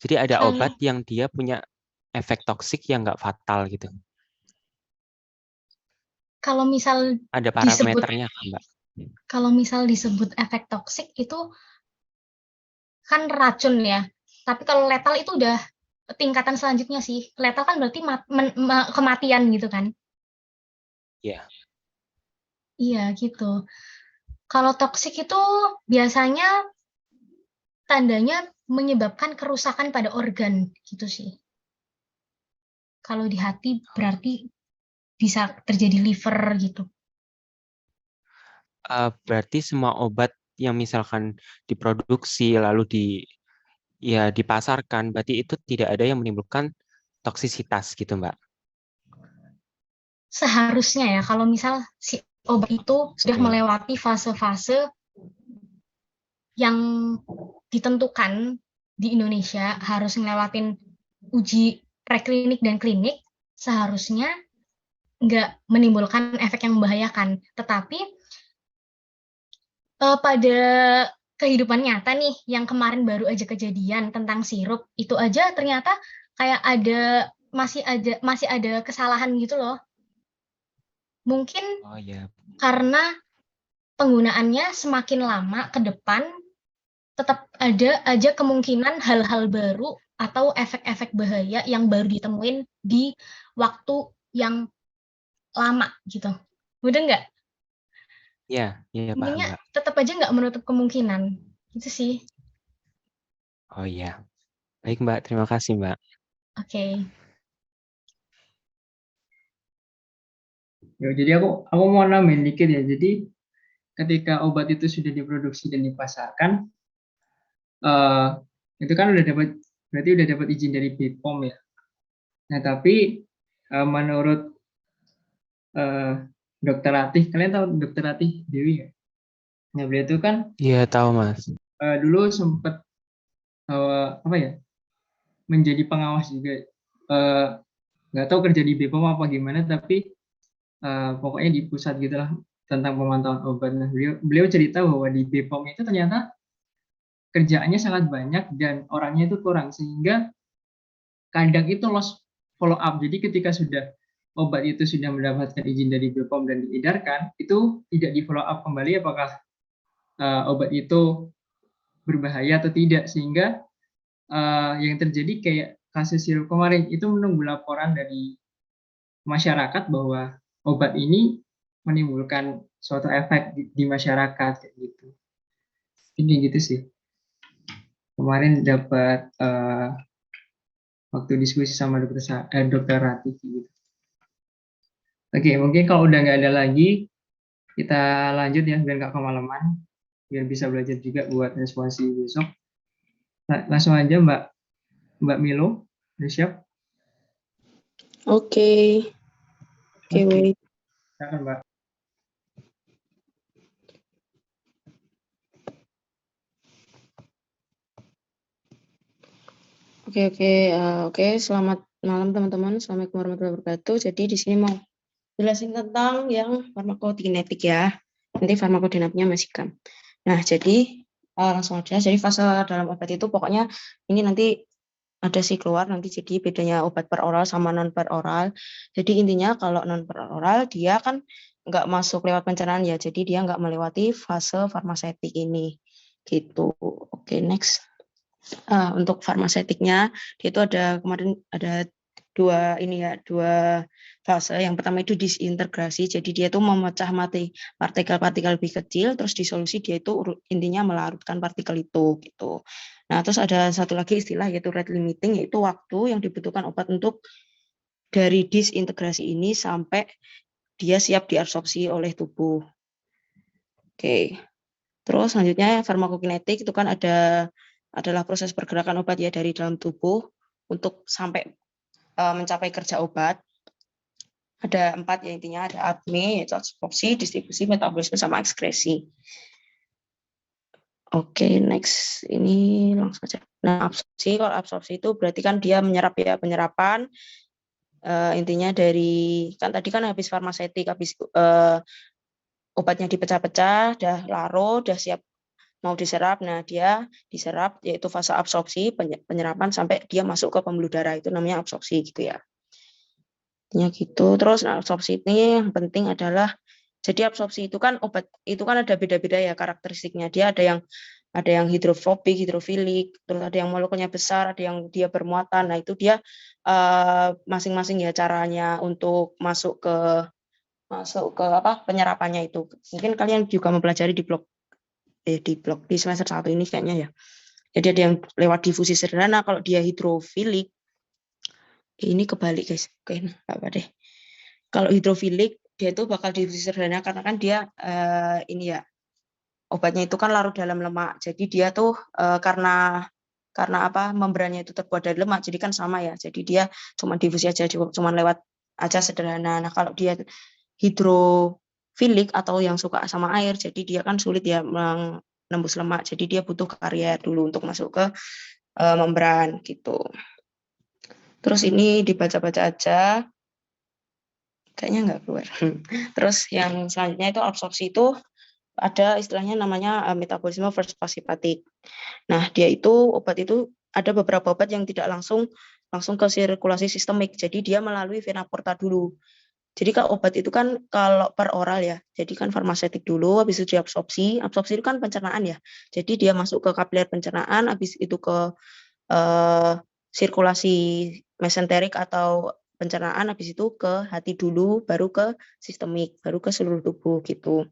Jadi ada obat yang dia punya efek toksik yang nggak fatal gitu. Kalau misal Ada disebut parameternya kan, Mbak? kalau misal disebut efek toksik itu kan racun ya. Tapi kalau letal itu udah tingkatan selanjutnya sih. Letal kan berarti kematian gitu kan. Iya. Iya gitu. Kalau toksik itu biasanya tandanya menyebabkan kerusakan pada organ gitu sih. Kalau di hati berarti bisa terjadi liver gitu. Berarti semua obat yang misalkan diproduksi lalu dipasarkan, berarti itu tidak ada yang menimbulkan toksisitas gitu, Mbak. Seharusnya ya, kalau misal si obat itu sudah Oke. melewati fase-fase yang ditentukan di Indonesia, harus ngelewatin uji preklinik dan klinik, seharusnya nggak menimbulkan efek yang membahayakan. Tetapi pada kehidupan nyata nih, yang kemarin baru aja kejadian tentang sirup, itu aja ternyata kayak masih ada kesalahan gitu loh. Mungkin Oh iya. karena penggunaannya semakin lama ke depan, tetap ada aja kemungkinan hal-hal baru atau efek-efek bahaya yang baru ditemuin di waktu yang lama gitu. Udah nggak? Iya, paham, Intinya Mbak. tetap aja nggak menutup kemungkinan. Itu sih. Oh iya. Baik, Mbak. Terima kasih, Mbak. Oke. Ya, jadi aku mau nambahin dikit ya. Jadi ketika obat itu sudah diproduksi dan dipasarkan, itu kan berarti udah dapat izin dari BPOM ya. Nah, tapi menurut Dokter Ratih, kalian tahu Dokter Ratih Dewi ya? Nah, beliau itu kan Iya, tahu, Mas. dulu sempat apa ya, menjadi pengawas juga. Nggak tahu kerja di BPOM apa gimana, tapi pokoknya di pusat gitulah tentang pemantauan obat. Nah, beliau cerita bahwa di BPOM itu ternyata kerjaannya sangat banyak dan orangnya itu kurang, sehingga kadang itu lost follow up. Jadi ketika obat itu sudah mendapatkan izin dari BPOM dan diedarkan, itu tidak di follow up kembali apakah obat itu berbahaya atau tidak, sehingga yang terjadi kayak kasus sirup kemarin itu menunggu laporan dari masyarakat bahwa obat ini menimbulkan suatu efek di masyarakat kayak gitu. Ini gitu sih. Kemarin dapat waktu diskusi sama dokter Ratih gitu. Oke, mungkin kalau udah nggak ada lagi, kita lanjut ya biar nggak kemalaman, biar bisa belajar juga buat responsi besok. Langsung aja Mbak Milo, udah siap? Oke. Oke, wait. Silakan Mbak. Oke. Selamat malam teman-teman. Assalamualaikum warahmatullahi wabarakatuh. Jadi di sini mau jelasin tentang yang farmakokinetik ya. Nanti farmakodinamiknya masih kam. Nah, jadi langsung aja. Jadi fase dalam obat itu pokoknya ini nanti ada sih keluar nanti, jadi bedanya obat per oral sama non per oral. Jadi intinya kalau non per oral dia kan nggak masuk lewat pencernaan ya. Jadi dia nggak melewati fase farmasetik ini. Gitu. Oke, next. Untuk farmasetiknya dia itu kemarin ada dua fase. Yang pertama itu disintegrasi, jadi dia tuh memecah partikel-partikel lebih kecil, terus disolusi dia itu intinya melarutkan partikel itu gitu. Nah, terus ada satu lagi istilah yaitu rate limiting, yaitu waktu yang dibutuhkan obat untuk dari disintegrasi ini sampai dia siap diabsorpsi oleh tubuh. Oke. Terus selanjutnya farmakokinetik itu kan adalah proses pergerakan obat ya dari dalam tubuh untuk sampai mencapai kerja obat. Ada 4 ya intinya, ada ADME, yaitu absorpsi, distribusi, metabolisme, sama ekskresi. Oke, next. Ini langsung saja. Nah, absorpsi, kalau absorpsi itu berarti kan dia menyerap ya, penyerapan. Intinya dari, kan tadi kan habis farmasetik, habis obatnya dipecah-pecah, udah larut, udah siap mau diserap. Nah, dia diserap, yaitu fase absorpsi, penyerapan sampai dia masuk ke pembuluh darah, itu namanya absorpsi gitu ya. Intinya gitu. Terus absorpsi ini yang penting adalah, jadi absorpsi itu kan obat itu kan ada beda-beda ya karakteristiknya. Dia ada yang hidrofobik, hidrofilik, terus ada yang molekulnya besar, ada yang dia bermuatan. Nah, itu dia masing-masing ya caranya untuk masuk ke penyerapannya itu. Mungkin kalian juga mempelajari di semester 1 ini kayaknya ya. Jadi ada yang lewat difusi sederhana. Kalau dia hidrofilik, ini kebalik guys. Oke, nggak apa deh. Kalau hidrofilik dia itu bakal difusi sederhana karena kan dia ini ya, obatnya itu kan larut dalam lemak. Jadi dia tuh karena membrannya itu terbuat dari lemak, jadi kan sama ya. Jadi dia cuma difusi aja, cuma lewat aja sederhana. Nah, kalau dia hidrofilik atau yang suka sama air, jadi dia kan sulit ya menembus lemak. Jadi dia butuh karier dulu untuk masuk ke membran gitu. Terus ini dibaca-baca aja. Kayaknya nggak keluar. Terus yang selanjutnya itu absorpsi itu ada istilahnya namanya metabolisme first pass hepatic. Nah, dia itu obat itu ada beberapa obat yang tidak langsung ke sirkulasi sistemik. Jadi dia melalui vena porta dulu. Jadi kalau obat itu kan kalau per oral ya. Jadi kan farmasetik dulu, habis itu diabsorpsi. Absorpsi itu kan pencernaan ya. Jadi dia masuk ke kapiler pencernaan, habis itu ke sirkulasi mesenterik atau pencernaan, habis itu ke hati dulu, baru ke sistemik, baru ke seluruh tubuh gitu.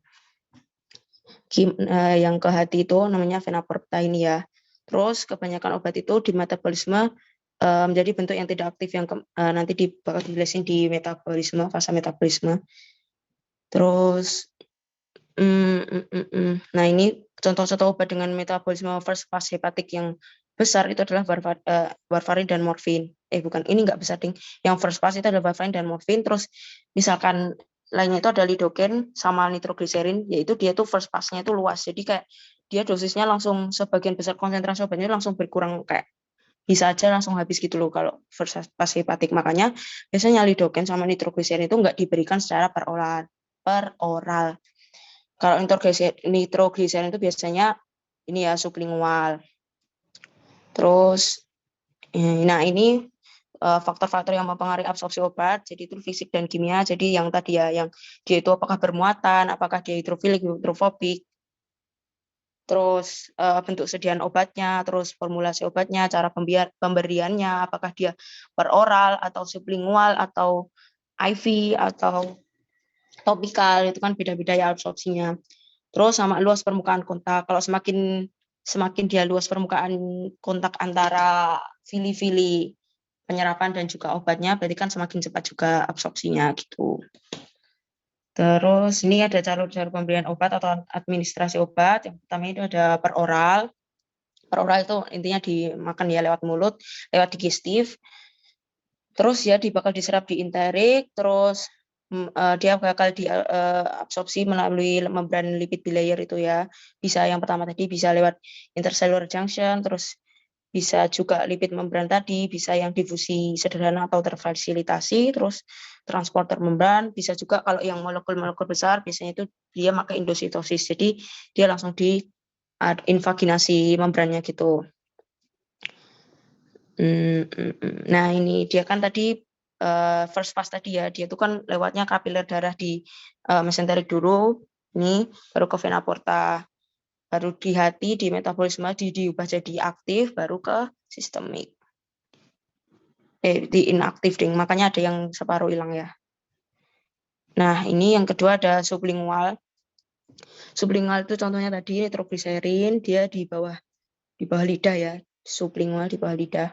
Yang ke hati itu namanya vena porta ini ya. Terus kebanyakan obat itu di metabolisme menjadi bentuk yang tidak aktif yang nanti bakal dijelasin di metabolisme, fase metabolisme. Terus nah ini contoh-contoh obat dengan metabolisme first pass hepatic yang besar itu adalah warfarin dan morfin. Bukan, ini nggak besar ding. Yang first pass itu adalah warfarin dan morfin. Terus misalkan lainnya itu ada lidocaine sama nitrogliserin, yaitu dia tuh first pass-nya itu luas. Jadi kayak dia dosisnya langsung sebagian besar konsentrasi obatnya langsung berkurang, kayak bisa aja langsung habis gitu loh kalau first pass hepatic. Makanya biasanya lidocaine sama nitrogliserin itu nggak diberikan secara per oral. Kalau nitrogliserin itu biasanya ini ya sublingual. Terus, nah ini faktor-faktor yang mempengaruhi absorpsi obat, jadi itu fisik dan kimia. Jadi yang tadi ya, yang dia itu apakah bermuatan, apakah dia hidrofilik, hidrofobik, terus bentuk sediaan obatnya, terus formulasi obatnya, cara pemberiannya, apakah dia per oral atau sublingual atau IV atau topikal, itu kan beda-beda ya absorpsinya. Terus sama luas permukaan kontak. Kalau semakin dia luas permukaan kontak antara fili-fili penyerapan dan juga obatnya, berarti kan semakin cepat juga absorpsinya gitu. Terus ini ada jalur-jalur pemberian obat atau administrasi obat. Yang pertama itu ada per oral. Per oral itu intinya dimakan ya lewat mulut, lewat digestif. Terus ya bakal diserap di enterik, terus dia bakal diabsorpsi melalui membran lipid bilayer itu ya. Bisa yang pertama tadi bisa lewat intercellular junction, terus bisa juga lipid membran tadi, bisa yang difusi sederhana atau terfasilitasi, terus transporter membran, bisa juga kalau yang molekul-molekul besar biasanya itu dia pakai endositosis. Jadi dia langsung di invaginasi membrannya gitu. Nah, ini dia kan tadi first pass tadi ya, dia itu kan lewatnya kapiler darah di mesenterik dulu, ini baru ke vena porta, baru di hati, di metabolisme diubah jadi aktif, baru ke sistemik. di inaktif ding, makanya ada yang separuh hilang ya. Nah, ini yang kedua ada sublingual. Sublingual itu contohnya tadi nitrogliserin, dia di bawah lidah ya, sublingual di bawah lidah.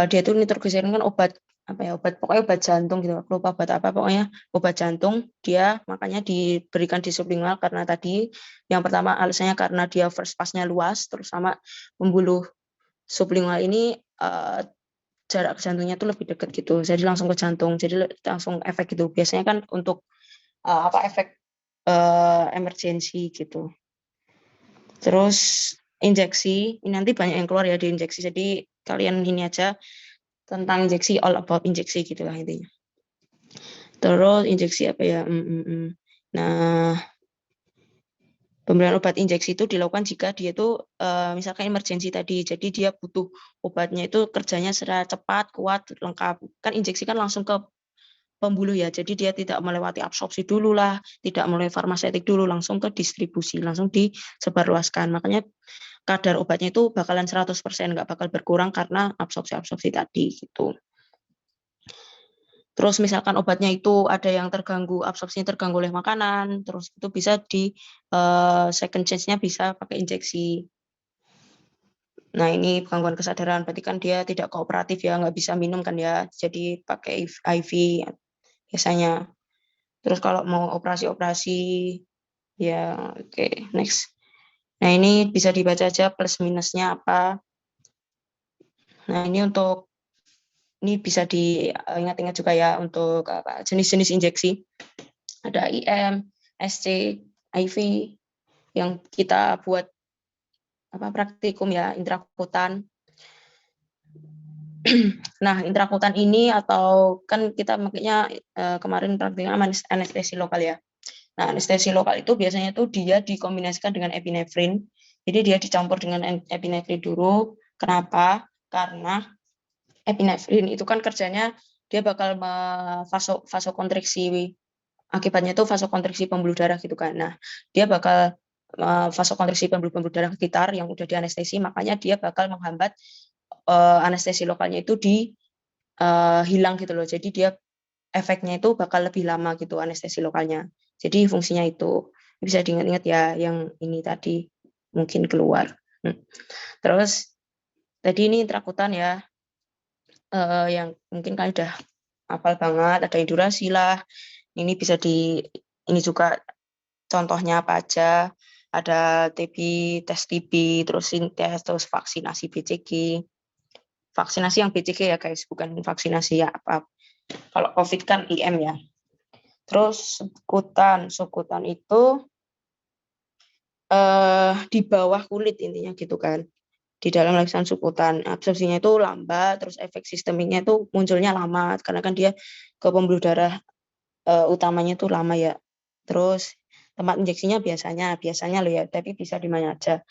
Dia itu nitrogliserin kan obat pokoknya obat jantung gitu, aku lupa obat apa, pokoknya obat jantung, dia makanya diberikan di sublingual karena tadi yang pertama alasannya karena dia first pass-nya luas, terus sama pembuluh sublingual ini jarak ke jantungnya tuh lebih dekat gitu, jadi langsung ke jantung, jadi langsung efek gitu. Biasanya kan untuk efek emergensi gitu. Terus injeksi, ini nanti banyak yang keluar ya di injeksi, jadi kalian ini aja tentang injeksi, all about injeksi gitulah intinya. Terus injeksi apa ya? Nah, pemberian obat injeksi itu dilakukan jika dia tuh misalkan emergensi tadi, jadi dia butuh obatnya itu kerjanya secara cepat, kuat, lengkap. Kan injeksi kan langsung ke pembuluh ya, jadi dia tidak melewati absorpsi dulu lah, tidak melalui farmasetik dulu, langsung ke distribusi, langsung disebarluaskan. Makanya kadar obatnya itu bakalan 100%, nggak bakal berkurang karena absorpsi tadi gitu. Terus misalkan obatnya itu ada yang terganggu, absorpsinya terganggu oleh makanan, terus itu bisa di second change-nya bisa pakai injeksi. Nah, ini gangguan kesadaran, berarti kan dia tidak kooperatif ya, nggak bisa minum kan ya, jadi pakai IV biasanya. Terus kalau mau operasi ya oke, next. Nah, ini bisa dibaca aja plus minusnya apa. Nah, ini bisa diingat-ingat juga ya untuk jenis-jenis injeksi. Ada IM, SC, IV yang kita buat praktikum ya, intrakutan. Nah, intrakutan ini atau kan kita makanya kemarin praktikum anestesi lokal ya. Nah, anestesi lokal itu biasanya tuh dia dikombinasikan dengan epinefrin. Jadi dia dicampur dengan epinefrin dulu. Kenapa? Karena epinefrin itu kan kerjanya dia bakal vasokonstriksi, akibatnya itu vasokonstriksi pembuluh darah gitu kan. Nah, dia bakal vasokonstriksi pembuluh darah sekitar yang udah dianestesi, makanya dia bakal menghambat anestesi lokalnya itu hilang gitu loh. Jadi dia efeknya itu bakal lebih lama gitu anestesi lokalnya. Jadi fungsinya itu bisa diingat-ingat ya, yang ini tadi mungkin keluar. Terus tadi ini intrakutan ya, yang mungkin kalian udah hafal banget, ada durasi lah. Ini bisa ini juga contohnya apa aja, ada TB, tes TB, terus sintes, terus vaksinasi BCG. Vaksinasi yang BCG ya guys, bukan vaksinasi ya apa. Kalau COVID kan IM ya. Terus subkutan itu di bawah kulit intinya gitu kan. Di dalam lapisan subkutan, absorpsinya itu lambat, terus efek sistemiknya itu munculnya lama karena kan dia ke pembuluh darah utamanya itu lama ya. Terus tempat injeksinya biasanya loh ya, tapi bisa di mana aja.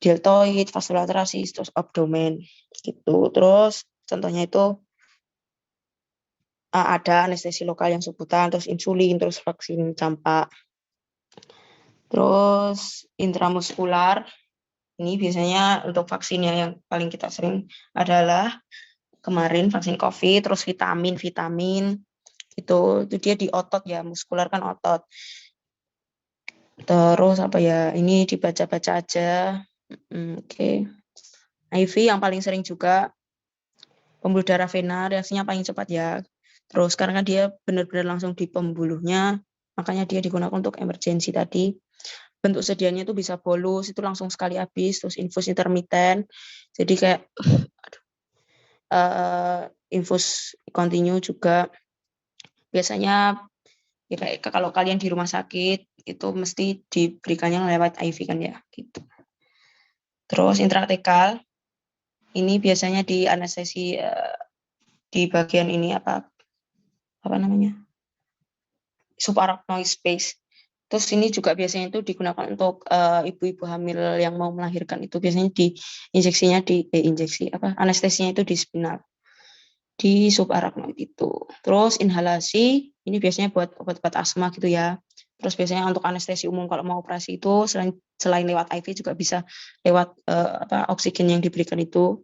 Deltoid, vascular tracis, terus abdomen gitu. Terus contohnya itu ada anestesi lokal yang subkutan, terus insulin, terus vaksin campak. Terus intramuskular, ini biasanya untuk vaksinnya yang paling kita sering adalah kemarin vaksin COVID, terus vitamin itu dia di otot ya, muskular kan otot. Terus apa ya, ini dibaca-baca aja. Oke. IV yang paling sering juga, pembuluh darah vena reaksinya paling cepat ya. Terus karena dia benar-benar langsung di pembuluhnya, makanya dia digunakan untuk emergensi tadi. Bentuk sedianya itu bisa bolus, itu langsung sekali habis, terus infus intermiten. Jadi kayak infus continue juga. Biasanya ya kayak kalau kalian di rumah sakit itu mesti diberikannya lewat IV kan ya gitu. Terus intratekal ini biasanya di anestesi di bagian ini apa namanya, subarachnoid space. Terus ini juga biasanya itu digunakan untuk ibu-ibu hamil yang mau melahirkan, itu biasanya di injeksinya anestesinya itu di spinal, di subarachnoid itu. Terus inhalasi ini biasanya buat obat-obat asma gitu ya. Terus biasanya untuk anestesi umum kalau mau operasi itu selain lewat IV juga bisa lewat oksigen yang diberikan itu.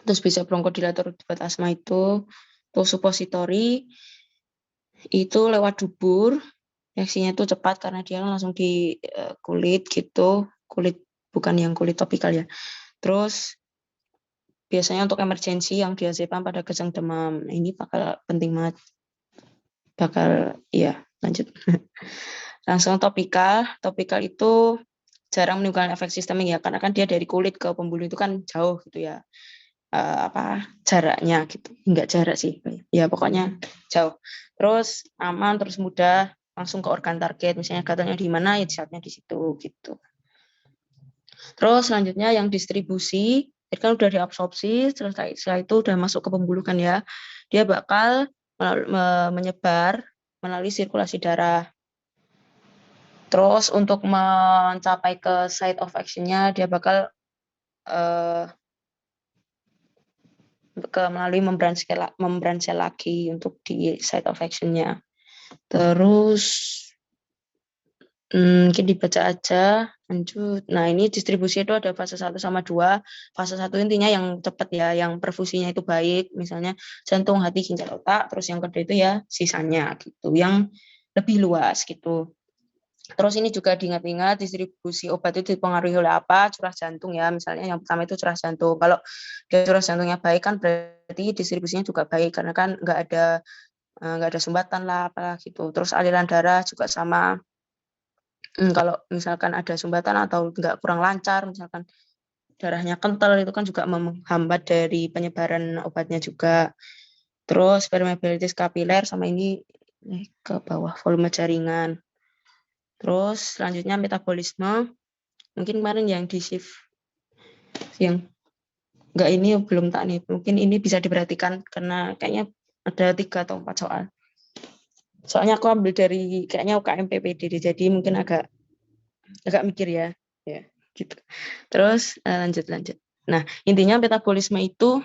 Terus bisa bronkodilator obat asma itu, terus supositori itu lewat dubur, reaksinya itu cepat karena dia langsung di kulit gitu, kulit bukan yang kulit topikal ya. Terus biasanya untuk emergensi yang diazepam pada kejang demam. Nah, ini bakal penting banget. Lanjut. Langsung topikal. Topikal itu jarang menimbulkan efek sistemik ya, karena kan dia dari kulit ke pembuluh itu kan jauh gitu ya. Jaraknya gitu. Enggak jarak sih. Ya pokoknya jauh. Terus aman, terus mudah, langsung ke organ target. Misalnya gatalnya di mana ya saatnya di situ gitu. Terus selanjutnya yang distribusi, itu kan udah diabsorpsi, setelah itu udah masuk ke pembuluh kan ya. Dia bakal menyebar melalui sirkulasi darah. Terus untuk mencapai ke site of action-nya dia bakal melalui membran sel lagi untuk di site of action-nya. Terus mungkin dibaca aja, lanjut. Nah, ini distribusi itu ada fase 1 sama 2. Fase 1 intinya yang cepat ya, yang perfusinya itu baik, misalnya jantung, hati, ginjal, otak. Terus yang kedua itu ya sisanya gitu, yang lebih luas gitu. Terus ini juga diingat-ingat distribusi obat itu dipengaruhi oleh apa? Curah jantung ya, misalnya yang pertama itu curah jantung. Kalau curah jantungnya baik kan berarti distribusinya juga baik, karena kan nggak ada sumbatan lah apalah gitu. Terus aliran darah juga sama. Kalau misalkan ada sumbatan atau nggak kurang lancar, misalkan darahnya kental, itu kan juga menghambat dari penyebaran obatnya juga. Terus permeabilitas kapiler sama ini ke bawah, volume jaringan. Terus selanjutnya metabolisme, mungkin kemarin yang di shift yang enggak ini belum tak nih, mungkin ini bisa diperhatikan karena kayaknya ada 3 atau 4 soal. Soalnya aku ambil dari kayaknya UKM PPD, jadi mungkin agak mikir ya gitu. Terus lanjut. Nah, intinya metabolisme itu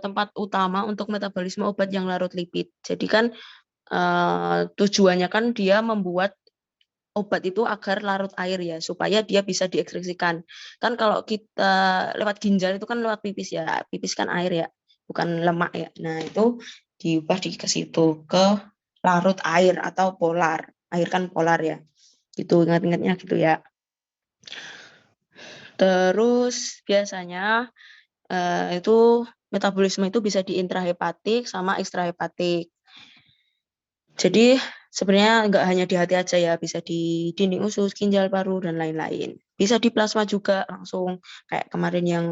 tempat utama untuk metabolisme obat yang larut lipid. Jadi kan tujuannya kan dia membuat obat itu agar larut air ya, supaya dia bisa diekskresikan. Kan kalau kita lewat ginjal itu kan lewat pipis ya, pipis kan air ya, bukan lemak ya. Nah itu diubah ke situ, ke larut air atau polar. Air kan polar ya, gitu, ingat-ingatnya gitu ya. Terus biasanya itu metabolisme itu bisa di intrahepatik sama ekstrahepatik. Jadi sebenarnya nggak hanya di hati aja ya, bisa di dinding usus, ginjal, paru, dan lain-lain. Bisa di plasma juga langsung, kayak kemarin yang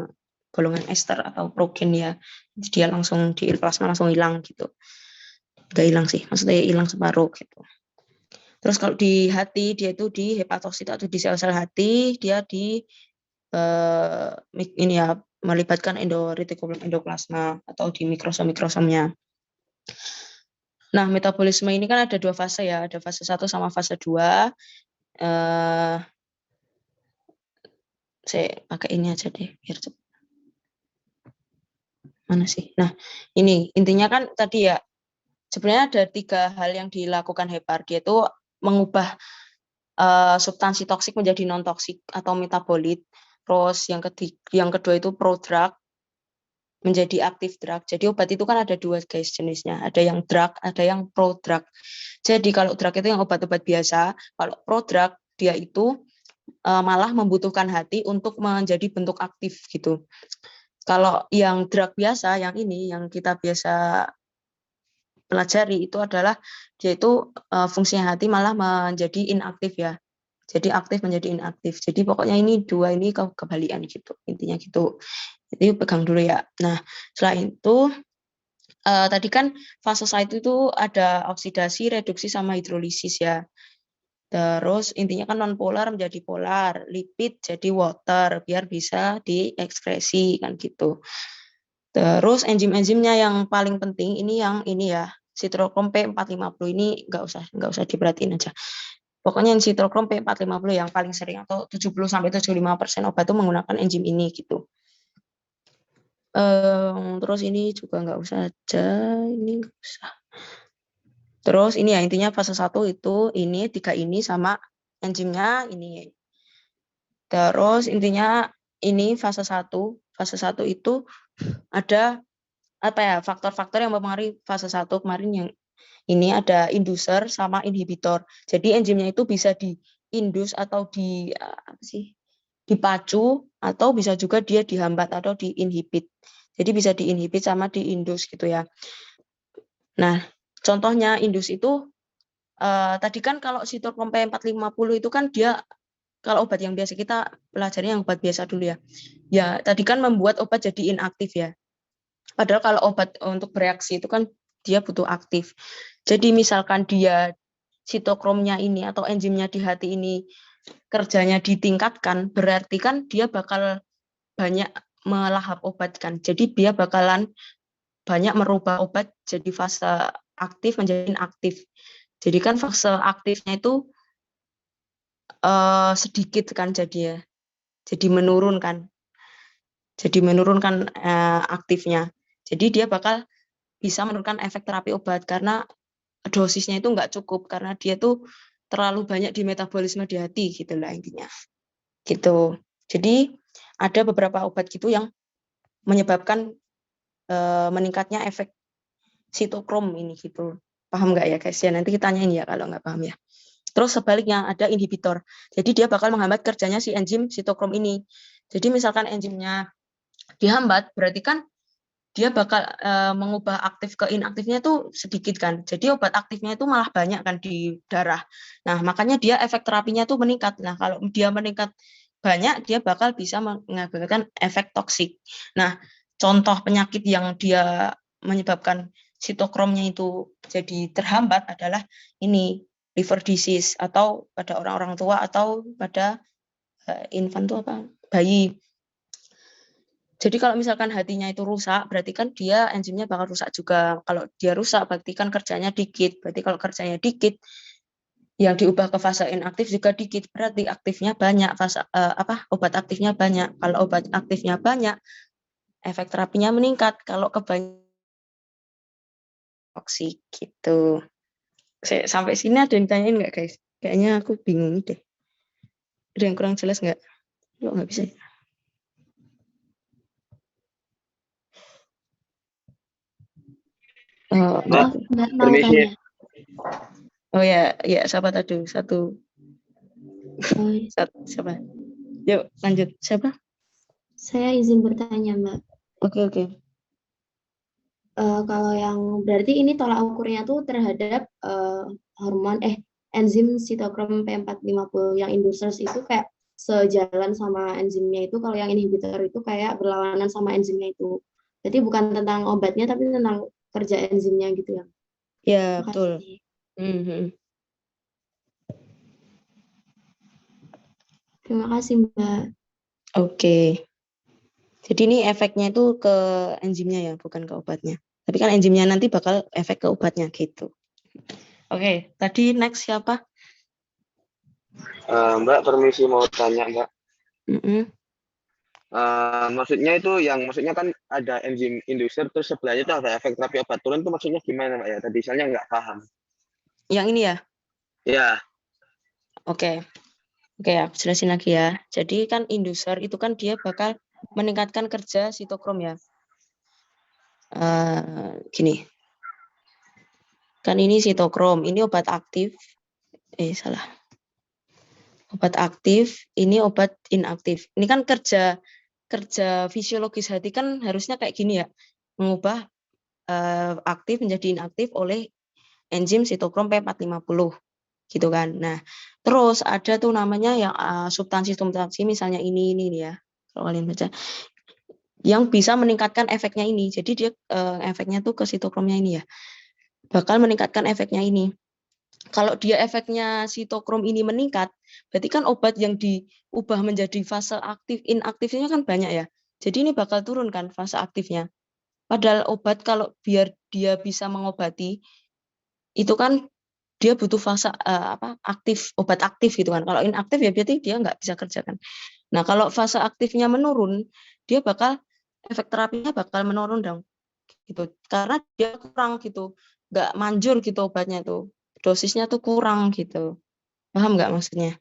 golongan ester atau progen ya, dia langsung di plasma langsung hilang gitu. Nggak hilang sih, maksudnya hilang separuh gitu. Terus kalau di hati, dia itu di hepatosit atau di sel-sel hati, dia di ini ya, melibatkan retikulum endoplasma atau di mikrosom-mikrosomnya. Nah, metabolisme ini kan ada 2 fase ya, ada fase 1 sama fase 2. Saya pakai ini aja deh, biar cepat. Mana sih? Nah, ini intinya kan tadi ya, sebenarnya ada 3 hal yang dilakukan hepar. Dia itu mengubah substansi toksik menjadi non-toksik atau metabolit. Terus yang kedua itu prodrug menjadi aktif drug. Jadi obat itu kan ada 2 guys jenisnya. Ada yang drug, ada yang prodrug. Jadi kalau drug itu yang obat-obat biasa, kalau prodrug dia itu malah membutuhkan hati untuk menjadi bentuk aktif gitu. Kalau yang drug biasa, yang ini yang kita biasa pelajari itu adalah dia itu fungsinya hati malah menjadi inaktif ya. Jadi aktif menjadi inaktif. Jadi pokoknya ini 2 ini kebalikan gitu. Intinya gitu. Jadi pegang dulu ya. Nah, setelah itu tadi kan fase 1 itu ada oksidasi, reduksi sama hidrolisis ya. Terus intinya kan nonpolar menjadi polar, lipid jadi water biar bisa diekskresi kan gitu. Terus enzim-enzimnya yang paling penting ini yang ini ya, sitrokrom P450 ini nggak usah diperhatiin aja. Pokoknya yang sitrokrom P450 yang paling sering atau 70-75% obat itu menggunakan enzim ini gitu. Terus ini juga nggak usah aja, ini nggak usah. Terus ini ya intinya fase 1 itu ini 3 ini sama enzimnya ini. Terus intinya ini fase 1. Fase 1 itu ada apa ya, faktor-faktor yang mempengaruhi fase 1 kemarin yang ini ada inducer sama inhibitor. Jadi enzimnya itu bisa diindus atau dipacu atau bisa juga dia dihambat atau diinhibit. Jadi bisa diinhibit sama diindus gitu ya. Nah, contohnya indus itu tadi kan kalau sitokrom P450 itu kan dia kalau obat yang biasa kita pelajari yang obat biasa dulu ya. Ya, tadi kan membuat obat jadi inaktif ya. Padahal kalau obat untuk bereaksi itu kan dia butuh aktif. Jadi misalkan dia sitokromnya ini atau enzimnya di hati ini kerjanya ditingkatkan, berarti kan dia bakal banyak melahap obat kan. Jadi dia bakalan banyak merubah obat jadi fase aktif menjadi inaktif. Jadi kan fase aktifnya itu sedikit kan jadi menurunkan. Jadi menurunkan aktifnya. Jadi dia bakal bisa menurunkan efek terapi obat karena dosisnya itu nggak cukup karena dia tuh terlalu banyak di metabolisme di hati gitu lah intinya. Gitu. Jadi ada beberapa obat gitu yang menyebabkan meningkatnya efek sitokrom ini gitu. Paham nggak ya guys ya? Nanti kita tanyain ya kalau nggak paham ya. Terus sebaliknya ada inhibitor. Jadi dia bakal menghambat kerjanya si enzim sitokrom ini. Jadi misalkan enzimnya dihambat, berarti kan dia bakal mengubah aktif ke inaktifnya itu sedikit kan. Jadi obat aktifnya itu malah banyak kan di darah. Nah, makanya dia efek terapinya tuh meningkat. Nah, kalau dia meningkat banyak, dia bakal bisa mengakibatkan efek toksik. Nah, contoh penyakit yang dia menyebabkan sitokromnya itu jadi terhambat adalah ini liver disease atau pada orang-orang tua atau pada infant itu apa? Bayi. Jadi kalau misalkan hatinya itu rusak, berarti kan dia enzimnya bakal rusak juga. Kalau dia rusak, berarti kan kerjanya dikit. Berarti kalau kerjanya dikit, yang diubah ke fase inaktif juga dikit. Berarti aktifnya banyak, obat aktifnya banyak. Kalau obat aktifnya banyak, efek terapinya meningkat. Kalau kebanyakan toksik gitu. Sampai sini ada yang tanyain nggak guys? Kayaknya aku bingung deh. Ada yang kurang jelas nggak? Kok nggak bisa? Nggak mau permisi. tanya. Oh ya, siapa tadi? Satu. Oh, iya. Siapa? Yuk lanjut. Siapa? Saya izin bertanya, Mbak. Oke. Kalau yang berarti ini tolak ukurnya tuh terhadap enzim sitokrom P450 yang inducers itu kayak sejalan sama enzimnya itu, kalau yang inhibitor itu kayak berlawanan sama enzimnya itu. Jadi bukan tentang obatnya tapi tentang kerja enzimnya gitu ya. Ya, Makasih. betul. Terima kasih, Mbak. Oke. Jadi ini efeknya itu ke enzimnya ya, bukan ke obatnya. Tapi kan enzimnya nanti bakal efek ke obatnya gitu. Oke, tadi next siapa? Mbak, permisi mau tanya, Mbak. Maksudnya kan ada enzim inducer terus sebelahnya itu ada efek terapi obat turun, itu maksudnya gimana, Mbak ya? Tadi misalnya nggak paham. Yang ini ya? Ya. Oke, aku jelasin lagi ya. Jadi kan inducer itu kan dia bakal meningkatkan kerja sitokrom ya. Gini. Kan ini sitokrom, ini obat aktif. Salah. Obat aktif, ini obat inaktif. Ini kan kerja fisiologis hati kan harusnya kayak gini ya. Mengubah aktif menjadi inaktif oleh enzim sitokrom P450 gitu kan. Nah, terus ada tuh namanya yang substansi misalnya ini ya. Kalau kalian baca yang bisa meningkatkan efeknya ini. Jadi dia efeknya tuh ke sitokromnya ini ya. Bakal meningkatkan efeknya ini. Kalau dia efeknya sitokrom ini meningkat, berarti kan obat yang diubah menjadi fase aktif inaktifnya kan banyak ya. Jadi ini bakal turun kan fase aktifnya. Padahal obat kalau biar dia bisa mengobati itu kan dia butuh fase aktif, obat aktif gitu kan. Kalau inaktif ya berarti dia nggak bisa kerjakan. Nah, kalau fase aktifnya menurun, dia bakal efek terapinya bakal menurun dong. Gitu. Karena dia kurang gitu. Nggak manjur gitu obatnya tuh. Dosisnya tuh kurang gitu. Paham nggak maksudnya?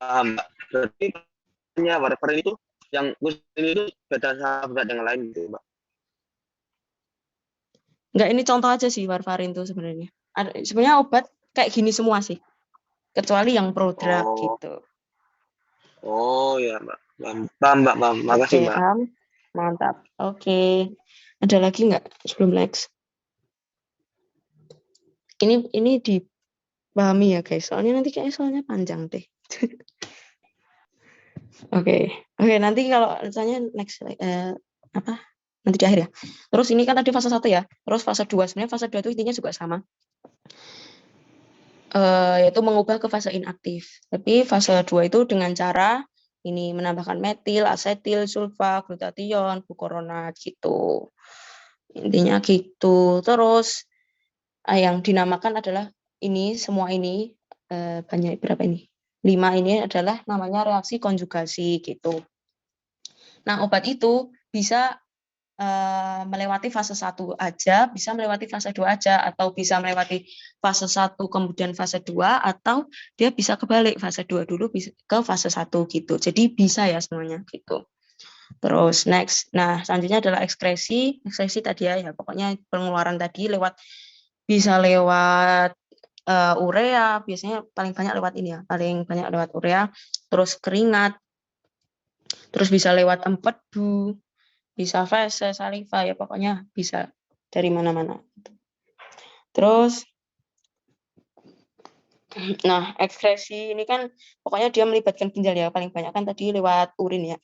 Mbak. Berarti warfarin itu yang kusin itu beda sama obat yang lain gitu, Mbak. Enggak, ini contoh aja sih warfarin tuh sebenarnya. Sebenarnya obat kayak gini semua sih. Kecuali yang prodrug Oh, gitu. oh ya, Mbak. Paham, Mbak. Paham. Makasih, Oke, Mbak. paham? Mantap. Oke. Ada lagi nggak sebelum next? Ini dipahami ya guys. Soalnya nanti kayaknya soalnya panjang deh. Oke. Nanti kalau misalnya next apa? Nanti di akhir ya. Terus ini kan tadi fase 1 ya. Terus fase 2. Sebenarnya fase 2 itu intinya juga sama. Yaitu mengubah ke fase inaktif. Tapi fase 2 itu dengan cara ini menambahkan metil, asetil, sulfa, glutathione, glucuronat gitu. Intinya gitu. Terus yang dinamakan adalah ini, semua ini banyak berapa ini? 5 ini adalah namanya reaksi konjugasi gitu. Nah, obat itu bisa melewati fase 1 aja, bisa melewati fase 2 aja, atau bisa melewati fase 1 kemudian fase 2, atau dia bisa kebalik fase 2 dulu ke fase 1 gitu. Jadi bisa ya semuanya gitu. Terus next, nah selanjutnya adalah ekskresi tadi ya, pokoknya pengeluaran tadi bisa lewat urea, biasanya paling banyak lewat ini ya, paling banyak lewat urea, terus keringat, terus bisa lewat empedu, bisa feses, saliva, ya pokoknya bisa dari mana-mana. Terus, nah ekskresi ini kan pokoknya dia melibatkan ginjal ya, paling banyak kan tadi lewat urin ya.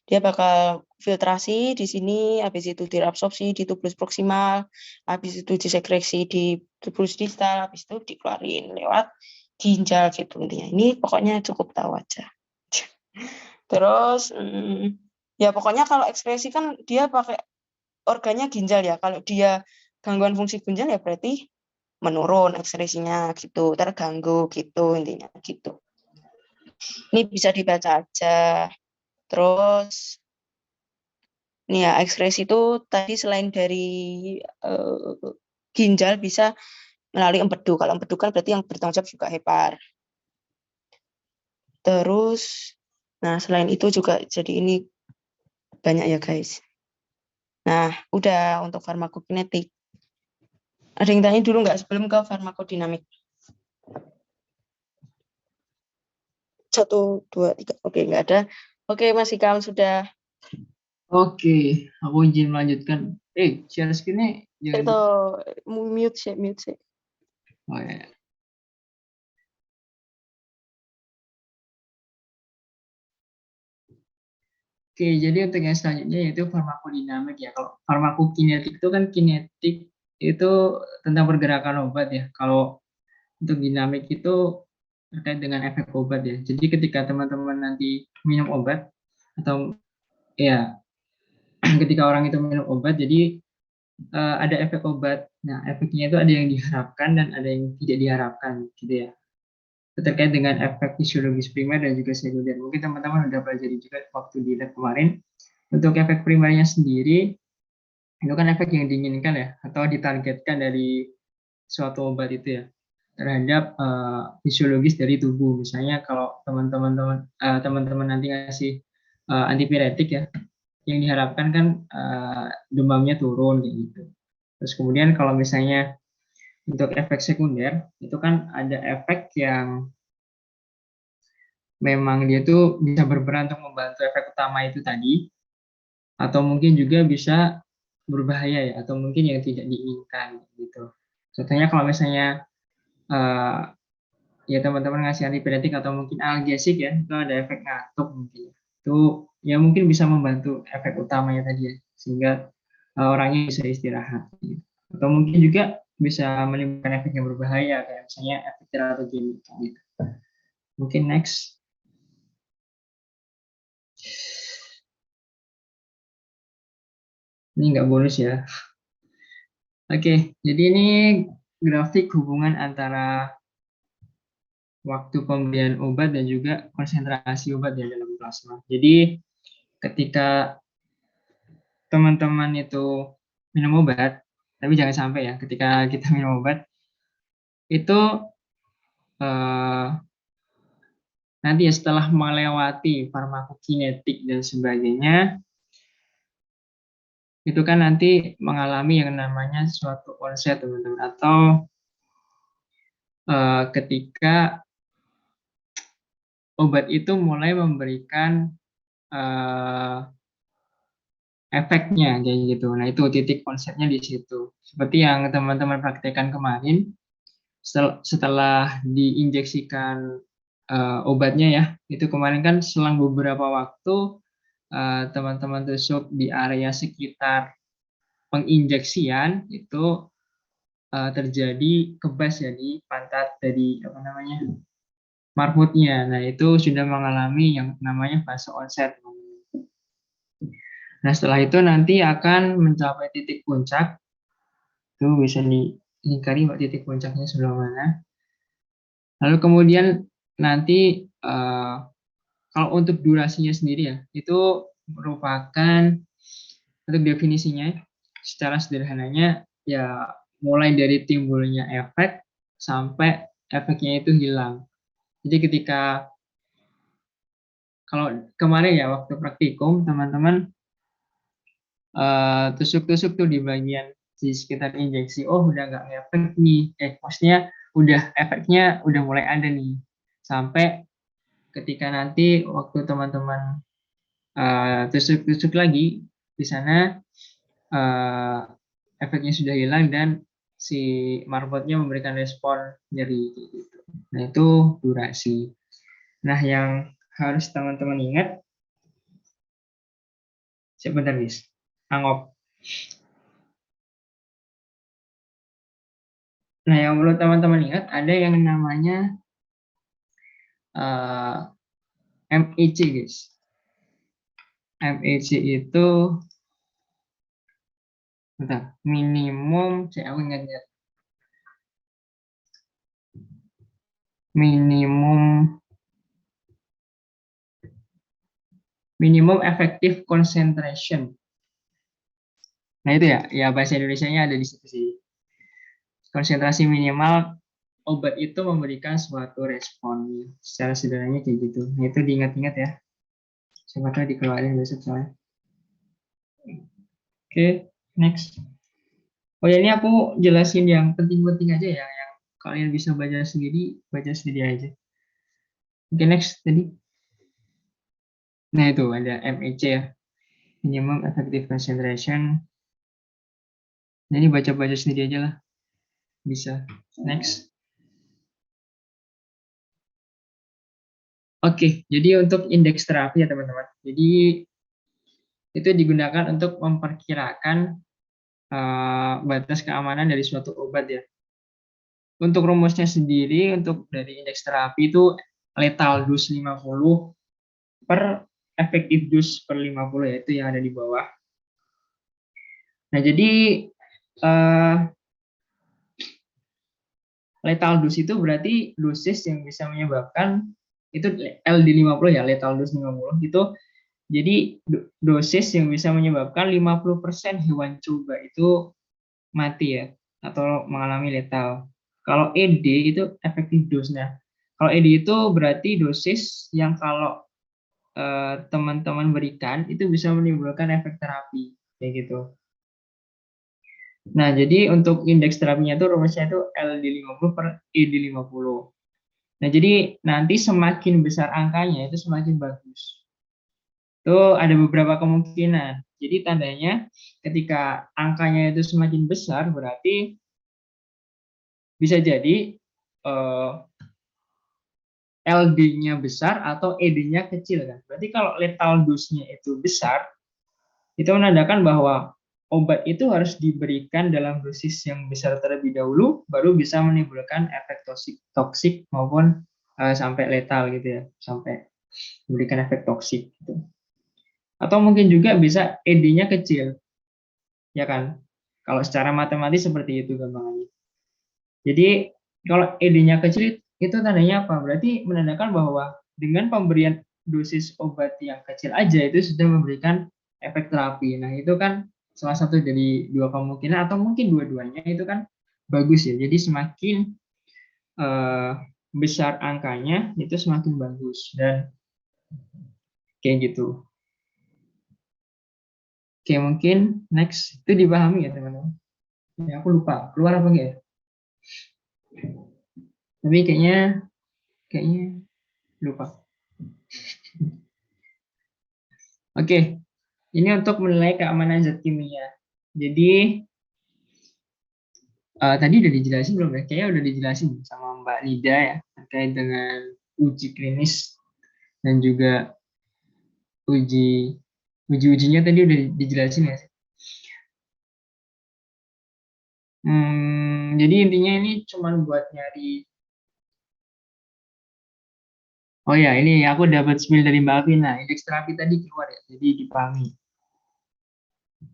Dia bakal filtrasi di sini, habis itu direabsorpsi di tubulus proksimal, habis itu disekresi di tubulus distal, habis itu dikeluarin lewat ginjal gitu intinya. Ini pokoknya cukup tahu aja. Terus ya pokoknya kalau ekskresi kan dia pakai organnya ginjal ya. Kalau dia gangguan fungsi ginjal ya berarti menurun ekskresinya gitu, terganggu gitu intinya gitu. Ini bisa dibaca aja. Terus ini ya ekskresi itu tadi selain dari ginjal bisa melalui empedu. Kalau empedu kan berarti yang bertanggung jawab juga hepar. Terus, nah selain itu juga jadi ini banyak ya guys. Nah, udah untuk farmakokinetik. Ada yang tanya dulu nggak sebelum ke farmakodinamik? 1, 2, 3. Oke, nggak ada. Oke, Mas Ikam sudah. Oke, aku izin melanjutkan. Share screen-nya jangan. Itu mute sih. Oh ya. Oke, jadi untuk yang selanjutnya yaitu farmakodinamik ya. Kalau farmakokinetik itu kan kinetik itu tentang pergerakan obat ya. Kalau untuk dinamik itu terkait dengan efek obat ya. Jadi ketika teman-teman nanti minum obat atau ya ketika orang itu minum obat, jadi ada efek obat. Nah, efeknya itu ada yang diharapkan dan ada yang tidak diharapkan gitu ya. Terkait dengan efek fisiologis primer dan juga sekunder. Mungkin teman-teman sudah pelajari juga waktu di lab kemarin. Untuk efek primernya sendiri, itu kan efek yang diinginkan ya, atau ditargetkan dari suatu obat itu ya, terhadap fisiologis dari tubuh. Misalnya kalau teman-teman nanti ngasih antipiretik ya, yang diharapkan kan demamnya turun kayak gitu. Terus kemudian kalau misalnya untuk efek sekunder, itu kan ada efek yang memang dia tuh bisa berperan untuk membantu efek utama itu tadi, atau mungkin juga bisa berbahaya ya, atau mungkin yang tidak diinginkan gitu. Contohnya kalau misalnya ya teman-teman ngasih antipiretik atau mungkin analgesik ya, itu ada efek ngantuk mungkin. Itu ya mungkin bisa membantu efek utamanya tadi ya, sehingga orangnya bisa istirahat. Gitu. Atau mungkin juga bisa menimbulkan efek yang berbahaya kayak misalnya efek teratogenik gitu. Mungkin next. Ini nggak bonus ya. Oke, jadi ini grafik hubungan antara waktu pemberian obat dan juga konsentrasi obat ya dalam plasma. Jadi ketika teman-teman itu minum obat, tapi jangan sampai ya ketika kita minum obat itu nanti ya setelah melewati farmakokinetik dan sebagainya, itu kan nanti mengalami yang namanya suatu onset, teman-teman, atau ketika obat itu mulai memberikan efeknya kayak gitu. Nah, itu titik konsepnya di situ. Seperti yang teman-teman praktekkan kemarin, setelah diinjeksikan obatnya ya, itu kemarin kan selang beberapa waktu teman-teman tusuk di area sekitar penginjeksian itu terjadi kebas ya di pantat dari apa namanya marmutnya. Nah, itu sudah mengalami yang namanya fase onset. Nah, setelah itu nanti akan mencapai titik puncak. Itu bisa diingkari titik puncaknya sebelah mana. Lalu kemudian nanti kalau untuk durasinya sendiri ya, itu merupakan untuk definisinya secara sederhananya ya mulai dari timbulnya efek sampai efeknya itu hilang. Jadi ketika kalau kemarin ya waktu praktikum teman-teman tusuk-tusuk tuh di bagian di sekitar injeksi, oh udah nggak ngefek nih, maksudnya udah efeknya udah mulai ada nih, sampai ketika nanti waktu teman-teman tusuk-tusuk lagi di sana efeknya sudah hilang dan si marbotnya memberikan respon nyeri gitu. Nah, itu durasi. Nah, yang harus teman-teman ingat, sebentar guys, angop. Nah, yang perlu teman-teman ingat ada yang namanya MEC guys. MEC itu bentar, minimum, saya ingat ya. Minimum effective concentration. Nah, itu ya bahasa Indonesianya ada di situ sih. Konsentrasi minimal obat itu memberikan suatu respon. Secara sederhananya kayak gitu. Nah, itu diingat-ingat ya. Siapa tahu dikeluarin besok soalnya. Oke, next. Oh ya, ini aku jelasin yang penting-penting aja ya, yang kalian bisa baca sendiri aja. Oke, next tadi. Nah, itu ada MEC ya. Minimum effective concentration. Nah, ini baca-baca sendiri aja lah. Bisa. Next. Oke, jadi untuk indeks terapi ya teman-teman. Jadi itu digunakan untuk memperkirakan batas keamanan dari suatu obat ya. Untuk rumusnya sendiri, untuk dari indeks terapi itu lethal dose 50 per effective dose per 50 ya, itu yang ada di bawah. Nah, jadi lethal dose itu berarti dosis yang bisa menyebabkan itu LD50 ya, lethal dose 50 itu jadi dosis yang bisa menyebabkan 50% hewan coba itu mati ya atau mengalami lethal. Kalau ED itu effective dose. Nah, kalau ED itu berarti dosis yang kalau teman-teman berikan itu bisa menimbulkan efek terapi kayak gitu. Nah, jadi untuk indeks terapinya itu rumusnya itu LD50 per ED50. Nah, jadi nanti semakin besar angkanya itu semakin bagus. Itu ada beberapa kemungkinan. Jadi tandanya ketika angkanya itu semakin besar berarti bisa jadi LD-nya besar atau ED-nya kecil kan. Berarti kalau lethal dose-nya itu besar, itu menandakan bahwa obat itu harus diberikan dalam dosis yang besar terlebih dahulu, baru bisa menimbulkan efek toksik maupun sampai letal gitu ya, sampai memberikan efek toksik gitu. Atau mungkin juga bisa ED-nya kecil, ya kan? Kalau secara matematis seperti itu gampangannya. Jadi kalau ED-nya kecil itu tandanya apa? Berarti menandakan bahwa dengan pemberian dosis obat yang kecil aja itu sudah memberikan efek terapi. Nah, itu kan salah satu dari dua kemungkinan atau mungkin dua-duanya itu kan bagus ya. Jadi semakin besar angkanya itu semakin bagus dan kayak gitu. Oke, mungkin next itu dipahami ya teman-teman. Ya, aku lupa keluar apa enggak ya? Tapi kayaknya lupa. Oke, ini untuk menilai keamanan zat kimia. Jadi tadi udah dijelasin belum ya? Kayaknya udah dijelasin sama Mbak Nida ya terkait dengan uji klinis dan juga ujinya tadi udah dijelasin ya. Jadi intinya ini cuma buat nyari. Oh ya, ini aku dapat spill dari Mbak Alvina. Indeks terapi tadi keluar ya, jadi dipahami.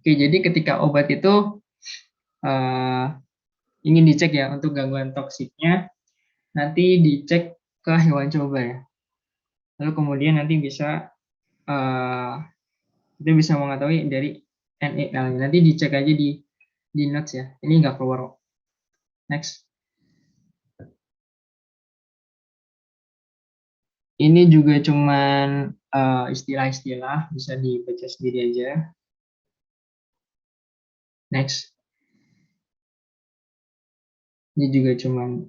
Oke, jadi ketika obat itu ingin dicek ya untuk gangguan toksiknya, nanti dicek ke hewan coba ya. Lalu kemudian nanti bisa kita bisa mengetahui dari NEL. Nanti dicek aja di notes ya. Ini nggak keluar. Next. Ini juga cuman istilah-istilah, bisa dibaca sendiri aja. Next. Ini juga cuman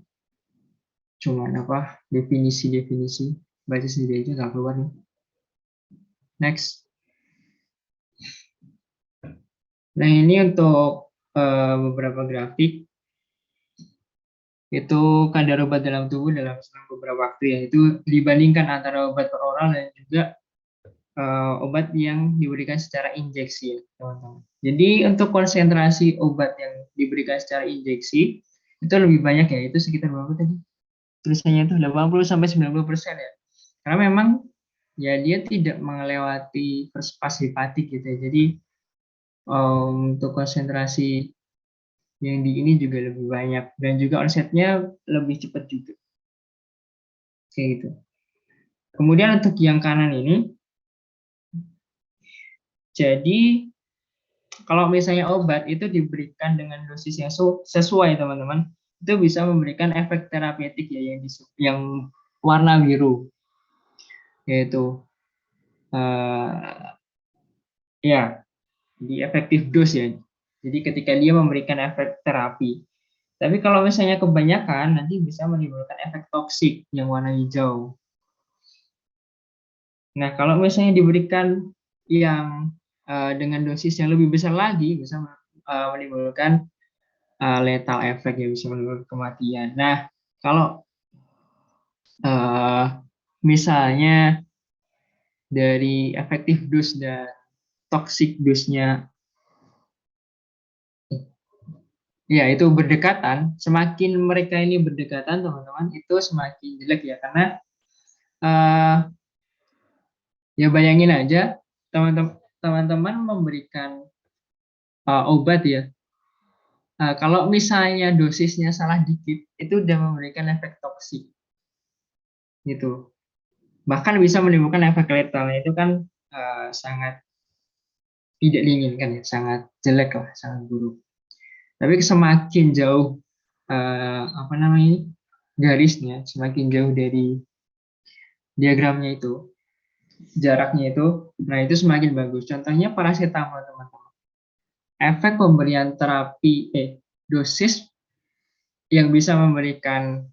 apa? Definisi-definisi. Baca sendiri aja nggak keluar nih. Next. Nah, ini untuk beberapa grafik. Itu kadar obat dalam tubuh dalam selang beberapa waktu ya. Itu dibandingkan antara obat per oral dan juga obat yang diberikan secara injeksi ya, teman-teman. Jadi untuk konsentrasi obat yang diberikan secara injeksi itu lebih banyak ya, itu sekitar berapa tadi? Tulisannya itu 80-90% ya. Karena memang ya dia tidak melewati perspirasi hepatik gitu ya. Jadi untuk konsentrasi yang di ini juga lebih banyak dan juga onsetnya lebih cepat juga. Kayak gitu. Kemudian untuk yang kanan ini, jadi kalau misalnya obat itu diberikan dengan dosis yang sesuai teman-teman, itu bisa memberikan efek terapeutik ya yang warna biru, yaitu ya di efektif dose ya. Jadi ketika dia memberikan efek terapi. Tapi kalau misalnya kebanyakan nanti bisa menimbulkan efek toksik yang warna hijau. Nah, kalau misalnya diberikan yang dengan dosis yang lebih besar lagi bisa menimbulkan lethal effect yang bisa menimbulkan kematian. Nah, kalau misalnya dari efektif dose dan toxic dose-nya ya itu berdekatan, semakin mereka ini berdekatan teman-teman itu semakin jelek ya, karena ya bayangin aja teman-teman memberikan obat ya, kalau misalnya dosisnya salah dikit itu udah memberikan efek toksik gitu, bahkan bisa menimbulkan efek letal. Itu kan sangat tidak diinginkan ya, sangat jelek lah, sangat buruk. Tapi semakin jauh apa namanya garisnya, semakin jauh dari diagramnya itu, jaraknya itu, nah itu semakin bagus. Contohnya paracetamol teman-teman. Efek pemberian terapi dosis yang bisa memberikan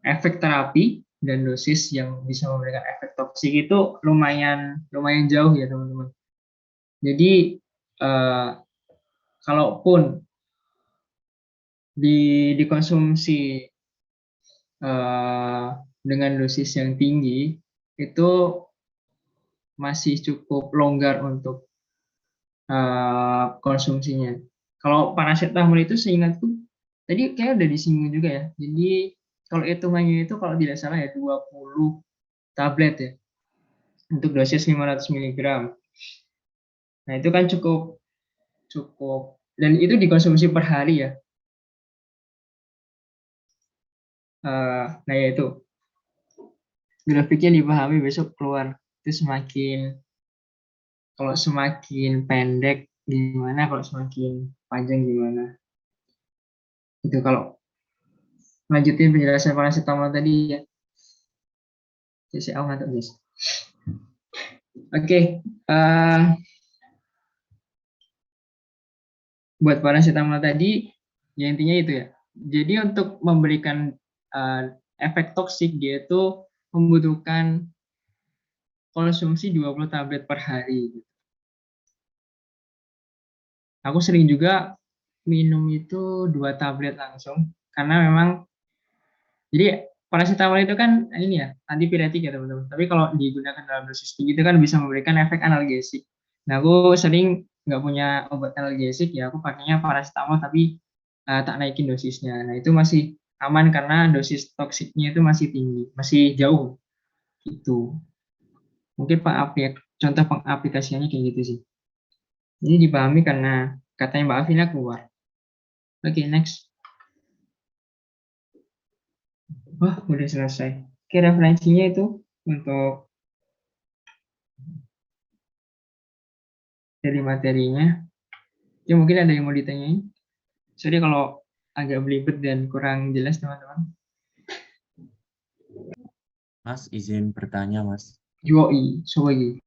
efek terapi dan dosis yang bisa memberikan efek toksik itu lumayan jauh ya teman-teman. Jadi kalaupun dikonsumsi dengan dosis yang tinggi itu masih cukup longgar untuk konsumsinya. Kalau paracetamol itu seingatku tadi kayak udah disinggung juga ya. Jadi kalau hitungannya itu kalau tidak salah ya 20 tablet ya untuk dosis 500 mg. Nah, itu kan cukup dan itu dikonsumsi per hari ya. Nah ya itu grafiknya dipahami, besok keluar itu kalau semakin pendek gimana, kalau semakin panjang gimana itu. Kalau lanjutin penjelasan paracetamol tadi ya. Saya ngantuk guys. Oke, buat paracetamol tadi, ya intinya itu ya. Jadi untuk memberikan efek toksik dia itu membutuhkan konsumsi 20 tablet per hari. Aku sering juga minum itu 2 tablet langsung karena memang jadi paracetamol itu kan ini ya antipiretik ya teman-teman. Tapi kalau digunakan dalam dosis tinggi itu kan bisa memberikan efek analgesik. Nah aku sering nggak punya obat analgesik ya aku pakainya paracetamol tapi tak naikin dosisnya. Nah itu masih aman karena dosis toksiknya itu masih tinggi, masih jauh gitu. Mungkin contoh pengaplikasiannya kayak gitu sih. Ini dipahami karena katanya Mbak Afina keluar. Oke, next. Wah, udah selesai. Oke, referensinya itu untuk dari materinya. Ya, mungkin ada yang mau ditanyain. Sorry kalau agak belibet dan kurang jelas, teman-teman. Mas, izin bertanya, Mas. Yoi, Sobogi.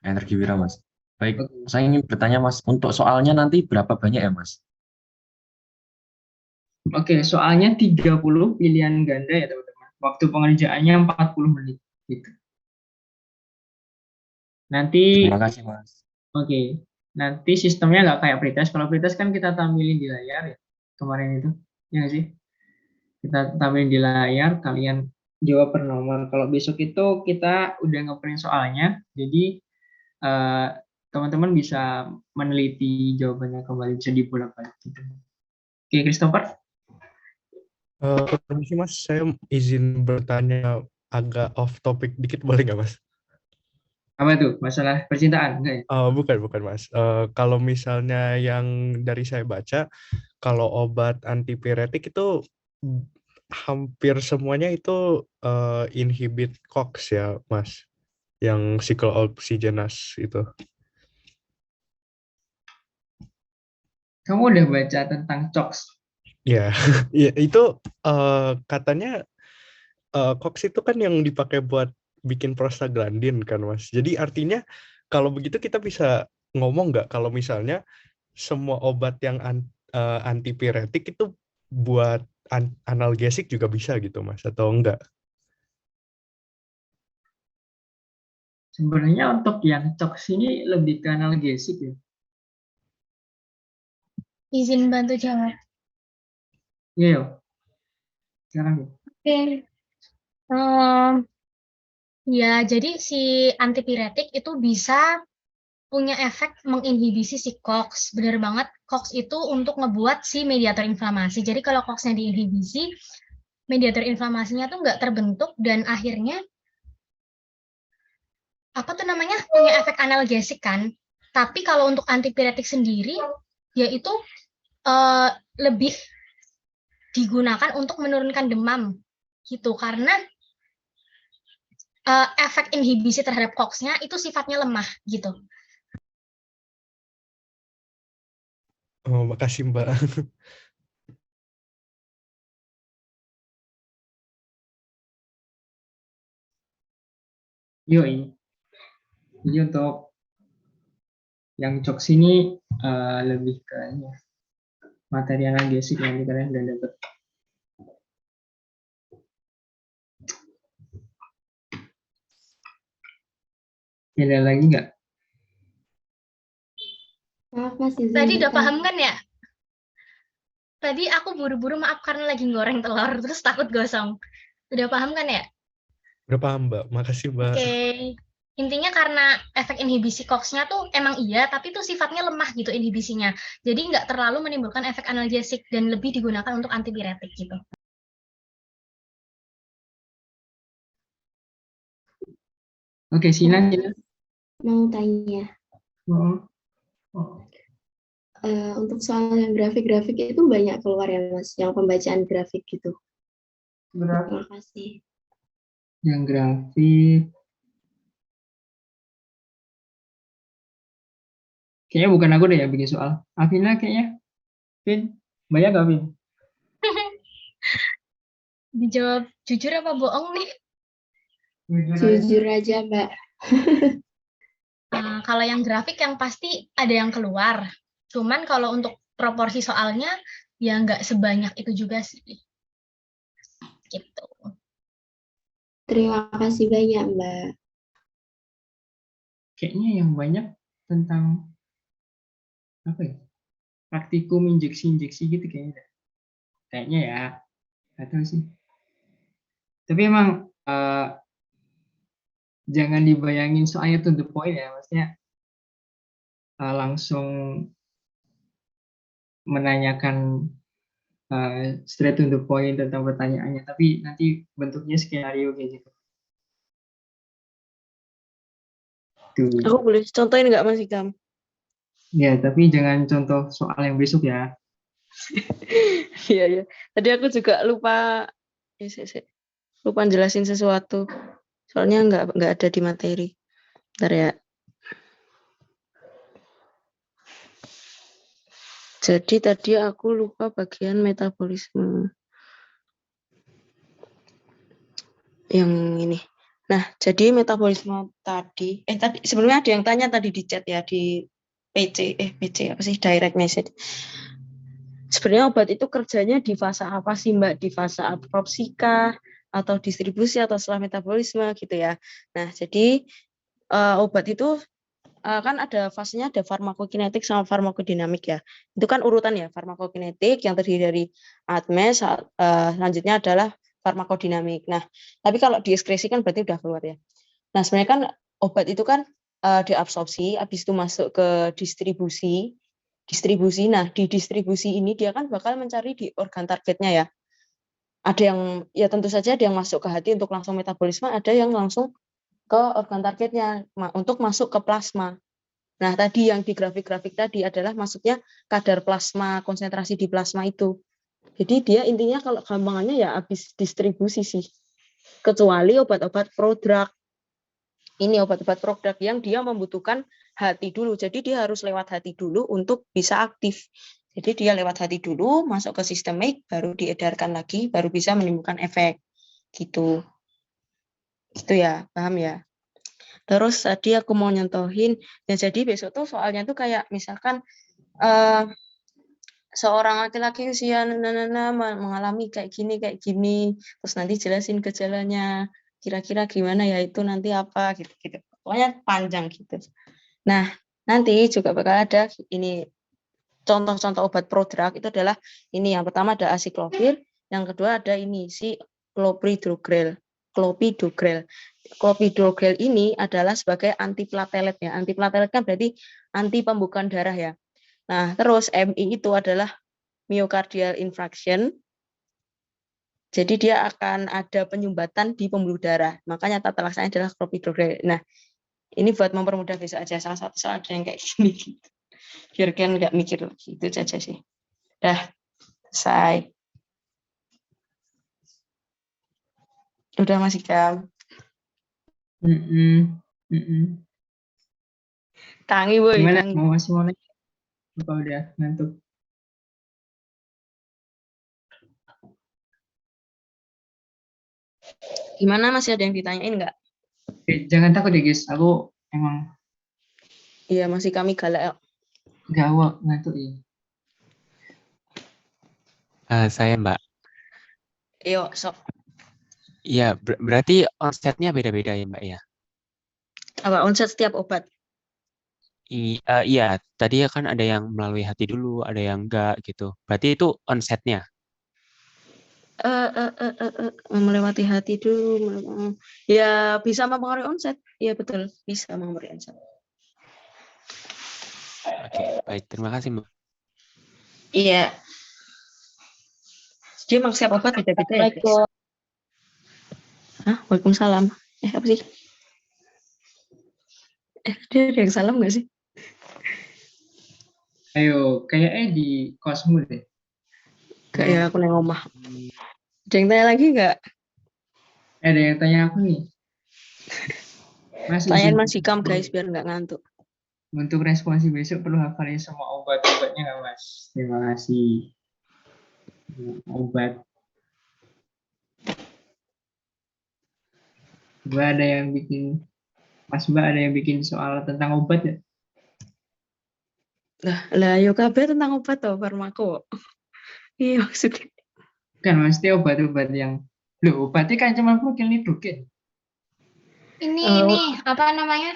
Energi Wira, Mas. Baik, Oke. saya ingin bertanya, Mas, untuk soalnya nanti berapa banyak ya, Mas? Oke, soalnya 30 pilihan ganda ya, teman-teman. Waktu pengerjaannya 40 menit. Gitu. Nanti, Terima kasih, Mas. oke. Nanti sistemnya nggak kayak pretest. Kalau pretest kan kita tampilin di layar ya. Kemarin itu. Ya nggak sih? Kita tampilin di layar, kalian jawab per nomor. Kalau besok itu kita udah ngeprint soalnya. Jadi, teman-teman bisa meneliti jawabannya kembali, bisa dibolak-balik gitu. Oke, Christopher. Permisi Mas, saya izin bertanya agak off topic dikit boleh nggak Mas? Apa tuh? Masalah percintaan? Enggak ya? Bukan Mas. Kalau misalnya yang dari saya baca, kalau obat antipiretik itu hampir semuanya itu inhibit COX ya Mas, yang cyclooxygenase itu. Kamu udah baca tentang COX? Ya, ya itu katanya COX itu kan yang dipakai buat bikin prostaglandin kan Mas. Jadi artinya kalau begitu kita bisa ngomong nggak kalau misalnya semua obat yang antipiretik itu buat analgesik juga bisa gitu Mas atau enggak? Sebenarnya untuk yang COX ini lebih ke analgesik ya. Izin bantu jawab. Iya, yuk. Sekarang. Oke. Ya, jadi si antipiretik itu bisa punya efek menginhibisi si COX. Benar banget, COX itu untuk ngebuat si mediator inflamasi. Jadi kalau COX-nya diinhibisi, mediator inflamasinya tuh nggak terbentuk dan akhirnya apa tuh namanya punya efek analgesik kan. Tapi kalau untuk antipiretik sendiri, yaitu lebih digunakan untuk menurunkan demam gitu karena efek inhibisi terhadap COX-nya itu sifatnya lemah gitu. Oh, makasih Mbak. Yoi. Jadi untuk yang COX ini lebih ke materi analgesik yang kalian udah dapat. Ada lagi nggak? Maaf Mas, izin Tadi udah bertanya. paham kan ya? Tadi aku buru-buru maaf karena lagi goreng telur terus takut gosong. Udah paham kan ya? Udah paham Mbak, makasih Mbak. Oke. Intinya karena efek inhibisi COX-nya tuh emang iya, tapi tuh sifatnya lemah gitu inhibisinya. Jadi nggak terlalu menimbulkan efek analgesik dan lebih digunakan untuk antipiretik gitu. Oke, Sina. Mau tanya. Untuk soal yang grafik-grafik itu banyak keluar ya Mas, yang pembacaan grafik gitu. Terima kasih. Yang grafik. Kayaknya bukan aku deh yang bikin soal. Afina kayaknya. Vin, banyak gak Vin? Dijawab jujur apa bohong nih? Jujur aja, Mbak. Kalau yang grafik yang pasti ada yang keluar. Cuman kalau untuk proporsi soalnya ya nggak sebanyak itu juga sih. Gitu. Terima kasih banyak, Mbak. Kayaknya yang banyak tentang apa ya? Praktikum injeksi-injeksi gitu kayaknya. Kayaknya ya. Nggak tahu sih. Tapi emang jangan dibayangin soalnya to the point ya, maksudnya langsung menanyakan straight to the point tentang pertanyaannya, tapi nanti bentuknya skenario kayak gitu. Tuh. Aku boleh contohin nggak Mas Ikam? Ya, tapi jangan contoh soal yang besok ya. Iya, iya. Tadi aku juga lupa lupa jelasin sesuatu. Soalnya nggak ada di materi. Bentar ya. Jadi tadi aku lupa bagian metabolisme. Yang ini. Nah, jadi metabolisme tadi sebelumnya ada yang tanya tadi di chat ya, di PC apa sih, direct message. Sebenarnya obat itu kerjanya di fase apa sih Mbak? Di fase absorpsi kah? Atau distribusi atau setelah metabolisme gitu ya. Nah, jadi obat itu kan ada fasenya, ada farmakokinetik sama farmakodinamik ya. Itu kan urutan ya, farmakokinetik yang terdiri dari ADME, selanjutnya adalah farmakodinamik. Nah, tapi kalau dieskresi kan berarti udah keluar ya. Nah, sebenarnya kan obat itu kan diabsorpsi, habis itu masuk ke distribusi. Nah, di distribusi ini dia kan bakal mencari di organ targetnya ya. Ada yang, ya tentu saja ada yang masuk ke hati untuk langsung metabolisme, ada yang langsung ke organ targetnya untuk masuk ke plasma. Nah, tadi yang di grafik-grafik tadi adalah maksudnya kadar plasma, konsentrasi di plasma itu. Jadi dia intinya kalau gampangannya ya habis distribusi sih. Kecuali obat-obat prodrug. Ini obat-obat prodrug yang dia membutuhkan hati dulu. Jadi dia harus lewat hati dulu untuk bisa aktif. Jadi dia lewat hati dulu, masuk ke sistemik, baru diedarkan lagi, baru bisa menimbulkan efek. Gitu. Gitu ya, paham ya? Terus tadi aku mau nyontohin, ya jadi besok tuh soalnya tuh kayak misalkan seorang laki-laki usia mengalami kayak gini, terus nanti jelasin gejalanya, kira-kira gimana ya itu nanti apa gitu. Pokoknya panjang gitu. Nah, nanti juga bakal ada ini contoh-contoh obat prodrug itu adalah ini, yang pertama ada acyclovir, yang kedua ada ini si clopidogrel. Clopidogrel ini adalah sebagai antiplatelet ya. Antiplatelet kan berarti anti pembukaan darah ya. Nah, terus MI itu adalah myocardial infarction. Jadi dia akan ada penyumbatan di pembuluh darah. Makanya tata laksananya adalah clopidogrel. Nah, ini buat mempermudah besok aja, salah satu soal ada yang kayak gini gitu. Biar kalian nggak mikir lagi, itu saja sih. Dah, selesai. Udah Mas Ikam. Tangi boy. Gimana? Tangi. Masih mau nanya? Apa udah ngantuk? Gimana, masih ada yang ditanyain nggak? Jangan takut ya guys, aku emang Iya, masih kami galak. gawat ngantuk ya. Saya Mbak. Yo, sok. Iya, berarti onsetnya beda-beda ya Mbak ya? Apa onset setiap obat? Iya, tadi ya kan ada yang melalui hati dulu, ada yang enggak gitu. Berarti itu onsetnya. Melewati hati dulu. Ya, bisa mempengaruhi onset. Iya, betul. Bisa mempengaruhi onset. Oke, baik. Terima kasih Mbak. Iya. Jadi emang setiap obat beda-beda ya, guys. Waalaikumsalam. Apa sih? Dia ada yang salam nggak sih? Ayo, kayaknya di kosmu deh. Kayak aku neng omah. Ada yang tanya lagi nggak? Ada yang tanya aku nih. Tanyain Mas Ikam guys, biar nggak ngantuk. Untuk responsi besok perlu hafalin semua obat-obatnya nggak Mas? Terima kasih. Obat. Mbak ada yang bikin, Mbak ada yang bikin soal tentang obat ya? Lah yo kabeh tentang obat toh farmako. Iya maksudnya. Kan mesti obat-obat yang, loh obatnya kan cuma protein hidrogen. Ini apa namanya?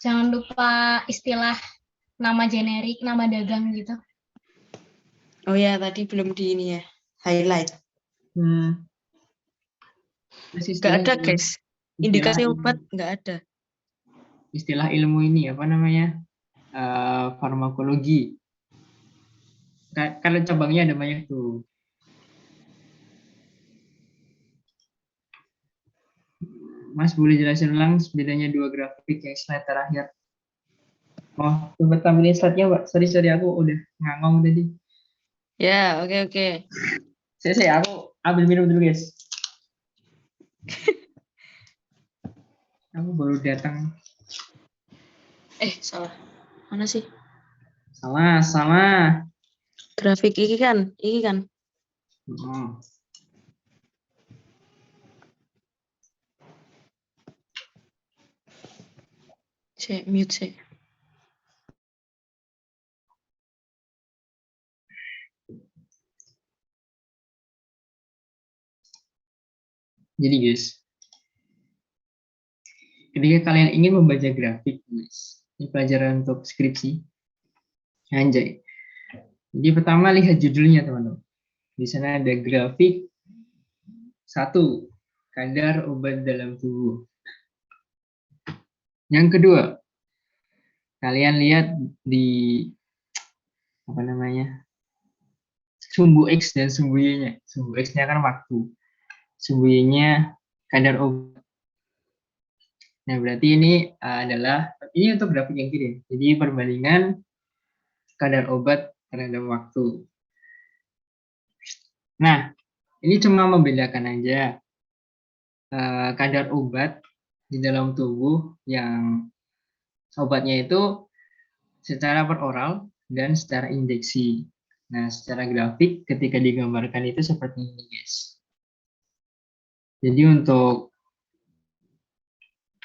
Jangan lupa istilah nama generik, nama dagang gitu. Oh ya tadi belum di ini ya highlight. Nggak ada guys. Indikasi obat nggak ada. Istilah ilmu ini apa namanya? Farmakologi. Kalau cabangnya ada banyak tuh. Mas boleh jelasin ulang bedanya dua grafik yang slide terakhir? Oh, coba tampilin slide-nya, Mbak. Sorry, aku udah ngangong tadi. Ya, oke. Saya aku ambil minum dulu, guys. Aku baru datang. Salah. Mana sih? Salah. Grafik iki kan. Mute sih. Jadi guys, ketika kalian ingin membaca grafik, guys, ini pelajaran untuk skripsi. Anjay. Jadi pertama lihat judulnya, teman-teman. Di sana ada grafik 1, kadar obat dalam tubuh. Yang kedua, kalian lihat di apa namanya? Sumbu X dan sumbu Y-nya. Sumbu X-nya kan waktu. Sumbu Y-nya kadar obat. Nah, berarti ini adalah ini untuk grafik yang kiri. Jadi perbandingan kadar obat terhadap waktu. Nah, ini cuma membedakan aja kadar obat di dalam tubuh yang obatnya itu secara peroral dan secara injeksi. Nah, secara grafik ketika digambarkan itu seperti ini, guys. Jadi untuk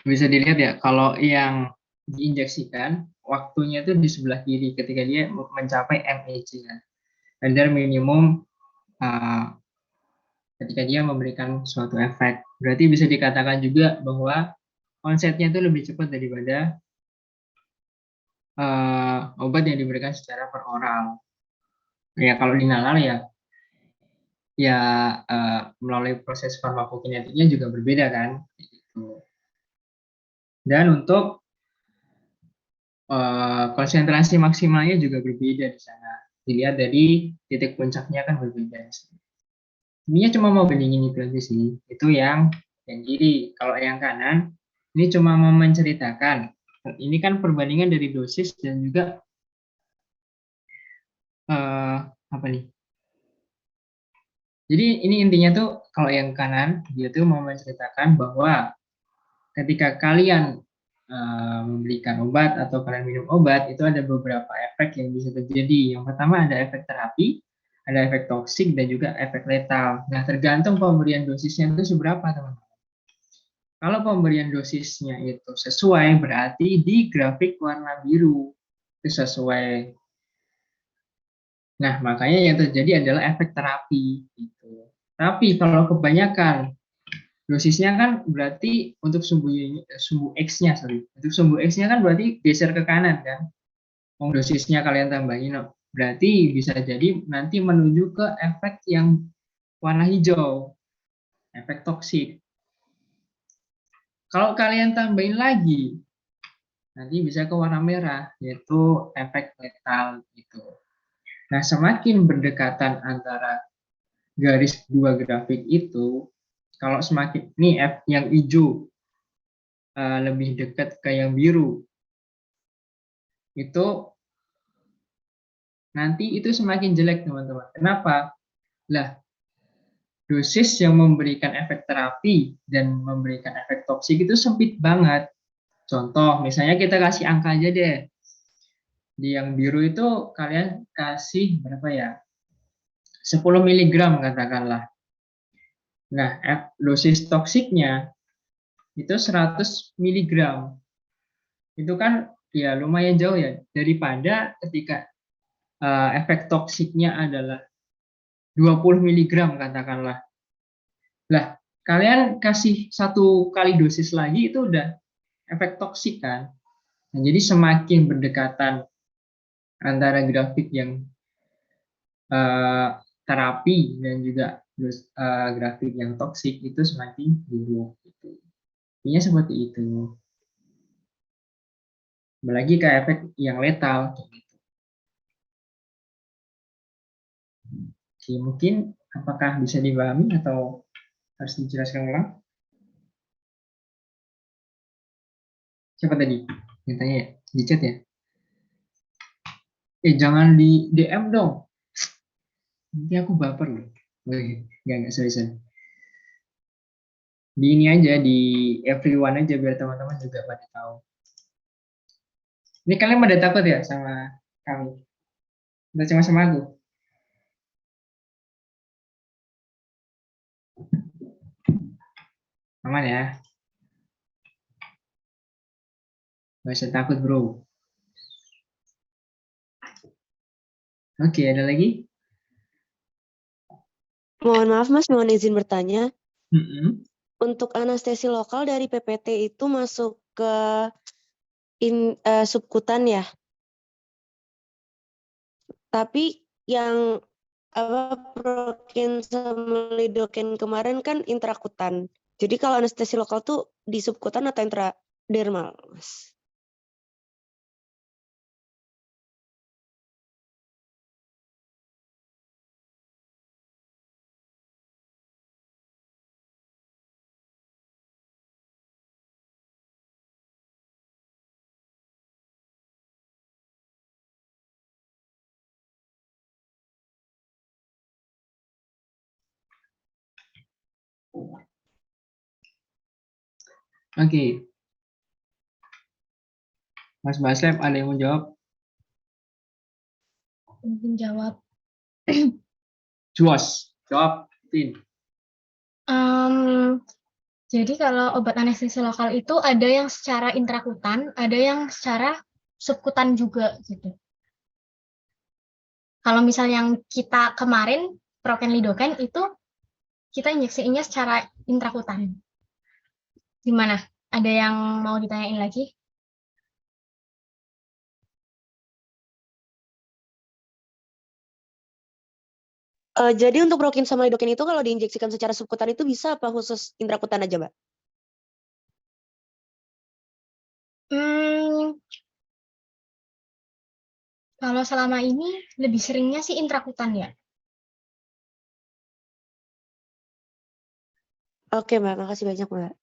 bisa dilihat ya, kalau yang diinjeksikan waktunya itu di sebelah kiri ketika dia mencapai MEC, kadar minimum ketika dia memberikan suatu efek. Berarti bisa dikatakan juga bahwa onsetnya itu lebih cepat daripada obat yang diberikan secara peroral. Ya kalau dinalar ya melalui proses farmakokinetiknya juga berbeda kan. Dan untuk konsentrasi maksimalnya juga berbeda di sana. Dilihat dari titik puncaknya kan berbeda. Ini cuma mau bandingin itu aja sih. Itu yang kiri. Kalau yang kanan ini cuma mau menceritakan. Ini kan perbandingan dari dosis dan juga apa nih? Jadi ini intinya tuh kalau yang kanan dia tuh mau menceritakan bahwa ketika kalian memberikan obat atau kalian minum obat itu ada beberapa efek yang bisa terjadi. Yang pertama ada efek terapi, ada efek toksik dan juga efek letal. Nah tergantung pemberian dosisnya itu seberapa teman-teman. Kalau pemberian dosisnya itu sesuai berarti di grafik warna biru itu sesuai. Nah, makanya yang terjadi adalah efek terapi. Gitu. Tapi kalau kebanyakan, dosisnya kan berarti untuk sumbu X-nya, Untuk sumbu X-nya kan berarti geser ke kanan kan. Dosisnya kalian tambahin, berarti bisa jadi nanti menuju ke efek yang warna hijau, efek toksik. Kalau kalian tambahin lagi, nanti bisa ke warna merah, yaitu efek letal gitu. Nah, semakin berdekatan antara garis dua grafik itu, kalau semakin ini F yang hijau lebih dekat ke yang biru, itu nanti itu semakin jelek teman-teman. Kenapa? Lah, dosis yang memberikan efek terapi dan memberikan efek toksik itu sempit banget. Contoh, misalnya kita kasih angka aja deh. Di yang biru itu kalian kasih berapa ya? 10 mg katakanlah. Nah, dosis toksiknya itu 100 miligram. Itu kan ya lumayan jauh ya daripada ketika efek toksiknya adalah 20 miligram katakanlah. Lah, kalian kasih 1 kali dosis lagi itu udah efek toksik kan. Nah, jadi semakin berdekatan antara grafik yang terapi dan juga grafik yang toksik itu semakin buruk. Gitu. Intinya seperti itu. Apalagi ke efek yang letal. Gitu. Oke, mungkin apakah bisa dipahami atau harus dijelaskan ulang? Siapa tadi? Yang tanya ya? Di chat ya? Jangan di DM dong. Nanti aku baper loh. Enggak, sorry. Di ini aja, di everyone aja biar teman-teman juga pada tahu. Ini kalian pada takut ya sama kami? Udah cuma sama aku? Aman ya? Gak usah takut bro. Oke, ada lagi? Mohon maaf Mas, mohon izin bertanya. Mm-mm. Untuk anestesi lokal dari PPT itu masuk ke subkutan ya? Tapi yang Prokin sama Lidocaine kemarin kan intrakutan. Jadi kalau anestesi lokal tuh di subkutan atau intradermal, Mas? Oke. Mas Baslem, ada yang mau jawab? Mungkin jawab. Juas, jawab. Tin. Jadi kalau obat anestesi lokal itu ada yang secara intrakutan, ada yang secara subkutan juga gitu. Kalau misal yang kita kemarin Proken Lidocaine itu kita injeksinya secara intrakutan. Gimana? Ada yang mau ditanyain lagi? Jadi untuk Prokin sama Lidocaine itu kalau diinjeksikan secara subkutan itu bisa apa khusus intrakutan aja, Mbak? Kalau selama ini lebih seringnya sih intrakutan ya. Oke, Mbak. Makasih banyak, Mbak.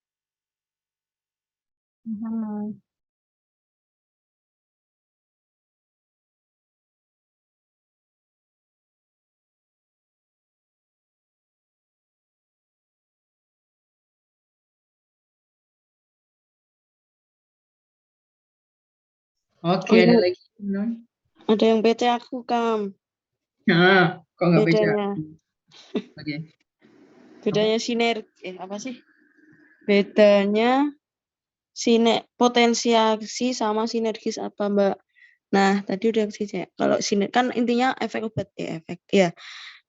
Oke, ada lagi? Ada yang PT aku, Kam. Nah, kok nggak baca? Bedanya. Oke. Bedanya apa sih? Bedanya potensiasi sama sinergis apa, Mbak? Nah, tadi udah sih, kalau kan intinya efek obat ya, efek ya.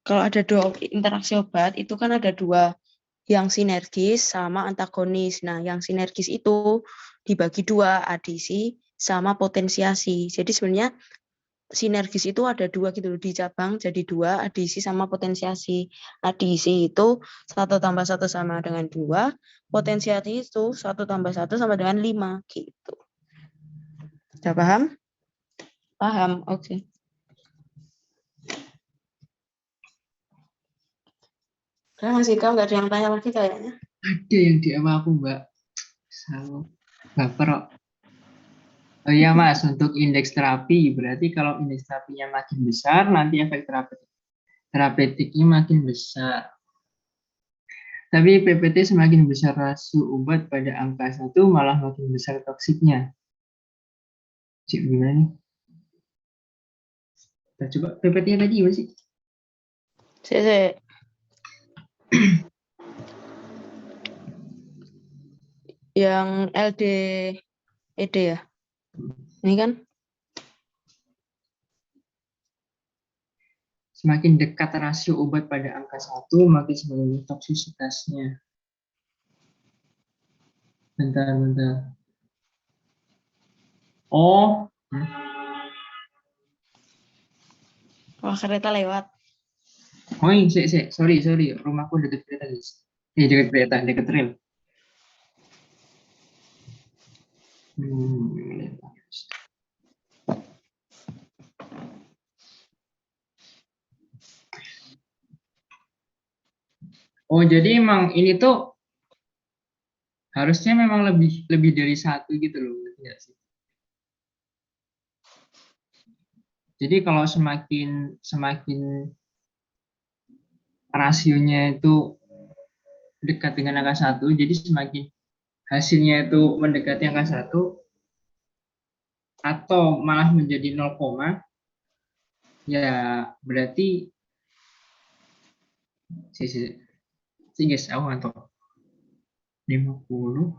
Kalau ada 2 interaksi obat itu kan ada 2, yang sinergis sama antagonis. Nah, yang sinergis itu dibagi 2, adisi sama potensiasi. Jadi sebenarnya sinergis itu ada 2 gitu loh, dicabang jadi 2, adisi sama potensiasi. Adisi itu 1 + 1 sama dengan 2, potensiasi itu 1 + 1 sama dengan 5 gitu. Sudah paham? Paham, oke. Karena masih kau nggak ada yang tanya lagi kayaknya. Ada yang DM aku, Mbak. Sama baper kok. Oh iya Mas, untuk indeks terapi, berarti kalau indeks terapinya makin besar, nanti efek terapeutiknya makin besar. Tapi PPT semakin besar rasio obat pada angka 1, malah makin besar toksiknya. Cik, gimana nih? Kita coba PPT-nya tadi gimana sih? Yang LD ED ya. Ini kan Semakin dekat rasio obat pada angka 1, makin semakin toksisitasnya. Bentar. Oh, wah kereta lewat. oh sorry. Rumahku deket kereta, guys. Deket kereta, deket rel. Oh, jadi emang ini tuh harusnya memang lebih dari 1 gitu loh, ngerti nggak sih? Jadi kalau semakin rasionya itu dekat dengan angka 1, jadi semakin hasilnya itu mendekati angka 1 atau malah menjadi 0, ya berarti guys, aku ngantuk. 50.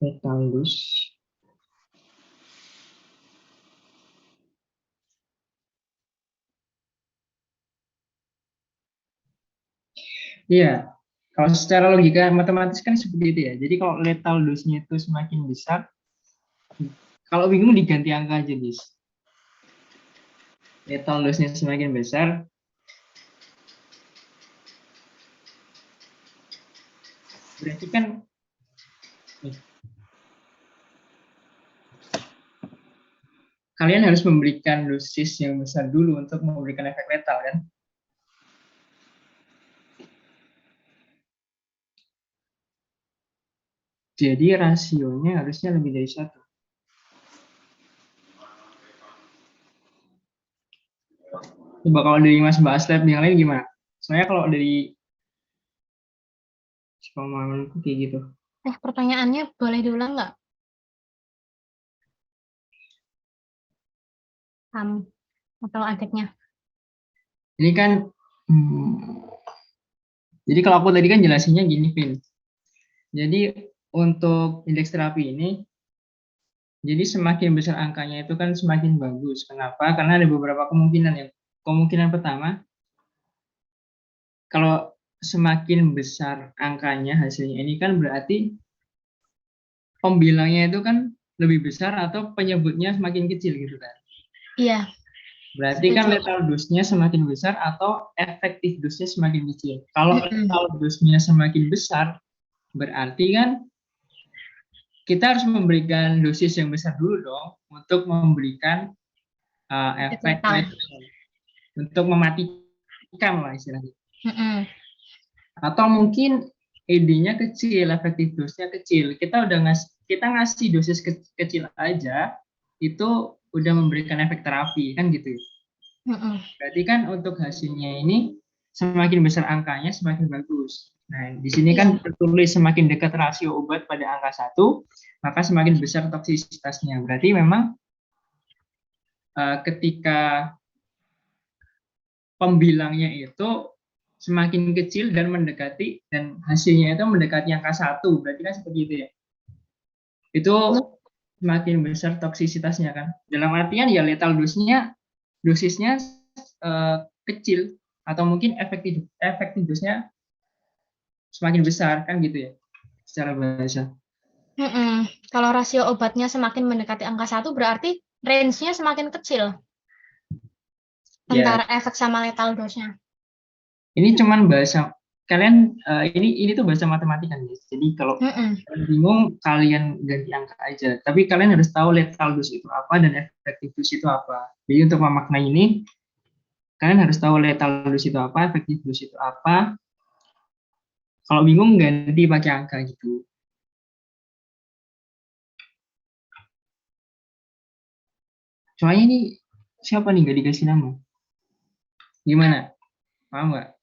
Letalus. Iya, kalau secara logika matematis kan seperti itu ya. Jadi kalau lethal dose-nya itu semakin besar, kalau bingung diganti angka aja, guys. Lethal dose-nya semakin besar, berarti kan kalian harus memberikan dosis yang besar dulu untuk memberikan efek lethal kan. Jadi rasionya harusnya lebih dari 1. Coba kalau dari Mas bahas lab yang lain gimana? Soalnya kalau dari pemahamanku kayak gitu. Pertanyaannya boleh diulang nggak? Atau adiknya? Ini kan, jadi kalau aku tadi kan jelasinnya gini, Vin. Jadi untuk indeks terapi ini, jadi semakin besar angkanya itu kan semakin bagus. Kenapa? Karena ada beberapa kemungkinan. Kemungkinan pertama, kalau semakin besar angkanya hasilnya ini kan berarti pembilangnya itu kan lebih besar atau penyebutnya semakin kecil gitu kan. Iya. Berarti kan lethal dose-nya semakin besar atau efektif dose-nya semakin kecil. Kalau lethal dose-nya semakin besar, berarti kan kita harus memberikan dosis yang besar dulu dong untuk memberikan efek untuk mematikan lah istilahnya. Atau mungkin ED-nya kecil, efektif dose-nya kecil. Kita ngasih dosis kecil aja itu udah memberikan efek terapi kan gitu. Berarti kan untuk hasilnya ini semakin besar angkanya semakin bagus. Nah, di sini kan tertulis semakin dekat rasio obat pada angka 1, maka semakin besar toksisitasnya. Berarti memang ketika pembilangnya itu semakin kecil dan hasilnya itu mendekati angka 1, berarti kan seperti itu ya. Itu semakin besar toksisitasnya kan. Dalam artian ya lethal dosisnya kecil atau mungkin efektif dosisnya semakin besar kan gitu ya secara bahasa. Kalau rasio obatnya semakin mendekati angka 1 berarti range-nya semakin kecil antara efek sama lethal dose-nya. Ini cuman bahasa kalian, ini tuh bahasa matematika guys. Jadi kalau kalian bingung kalian ganti angka aja. Tapi kalian harus tahu lethal dose itu apa dan efektif dose itu apa. Jadi untuk memaknai ini kalian harus tahu lethal dose itu apa, efektif dose itu apa. Kalau bingung ganti pakai angka gitu. Soalnya ini siapa nih gak dikasih nama? Gimana? Paham nggak?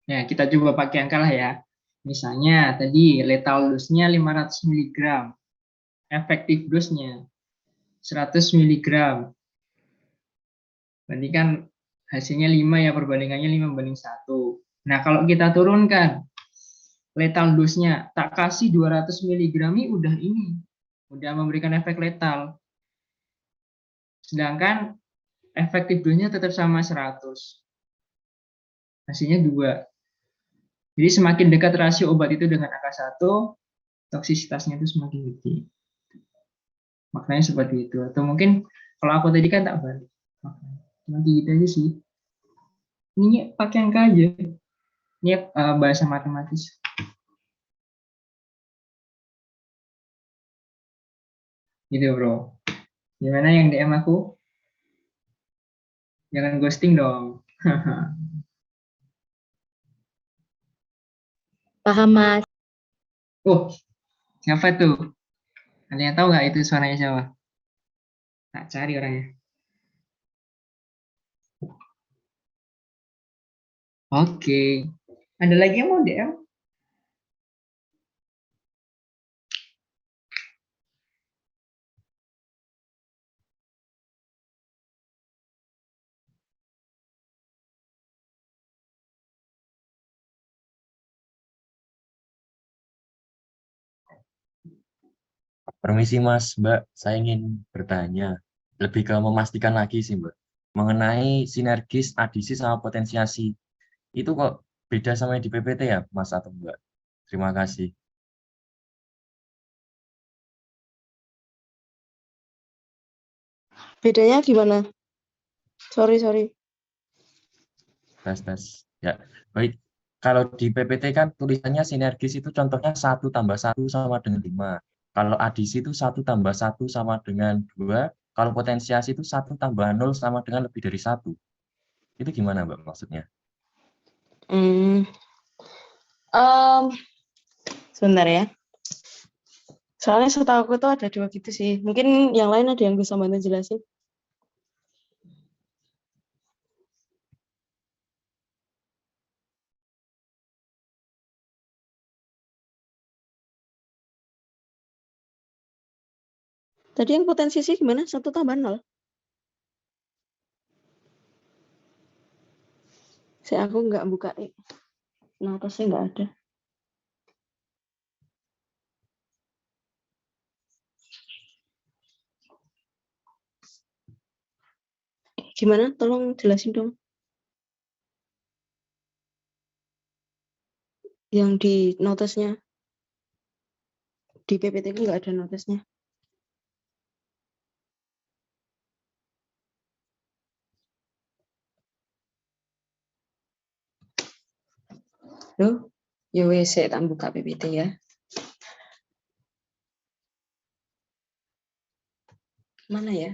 Ya, kita coba pakai angka lah ya. Misalnya tadi lethal dose-nya 500 mg, efektif dose-nya 100 mg. Berarti kan hasilnya 5 ya, perbandingannya 5:1. Nah, kalau kita turunkan lethal dose-nya, tak kasih 200 mg udah memberikan efek lethal. Sedangkan efektif dose-nya tetap sama 100. Hasilnya 2. Jadi semakin dekat rasio obat itu dengan angka 1, toksisitasnya itu semakin gede. Maknanya seperti itu. Atau mungkin kalau aku tadi kan tak balik. Cuma gitu aja sih. Ini pakai angka aja. Ini bahasa matematis. Gitu bro. Gimana yang DM aku? Jangan ghosting dong. Paham, Mas. Oh, siapa tuh? Ada yang tahu nggak itu suaranya siapa? Tak cari orangnya. Oke. Ada lagi yang mau DM? Permisi Mas, Mbak, saya ingin bertanya, lebih ke memastikan lagi sih Mbak, mengenai sinergis, adisi, sama potensiasi. Itu kok beda sama yang di PPT ya Mas atau Mbak? Terima kasih. Bedanya gimana? Sorry. Tes. Ya, baik. Kalau di PPT kan tulisannya sinergis itu contohnya 1 tambah 1 sama dengan 5. Kalau adisi itu 1 tambah 1 sama dengan 2. Kalau potensiasi itu 1 tambah 0 sama dengan lebih dari 1. Itu gimana Mbak maksudnya? Sebentar ya. Soalnya setahu aku tuh ada 2 gitu sih. Mungkin yang lain ada yang bisa bantu jelasin. Tadi yang potensi sih gimana? 1 tambah 0. Aku nggak buka. Nah, atasnya nggak ada. Gimana? Tolong jelasin dong. Yang di notesnya. Di PPT itu nggak ada notesnya. Loh, ya wes saya tak buka PPT ya. Mana ya?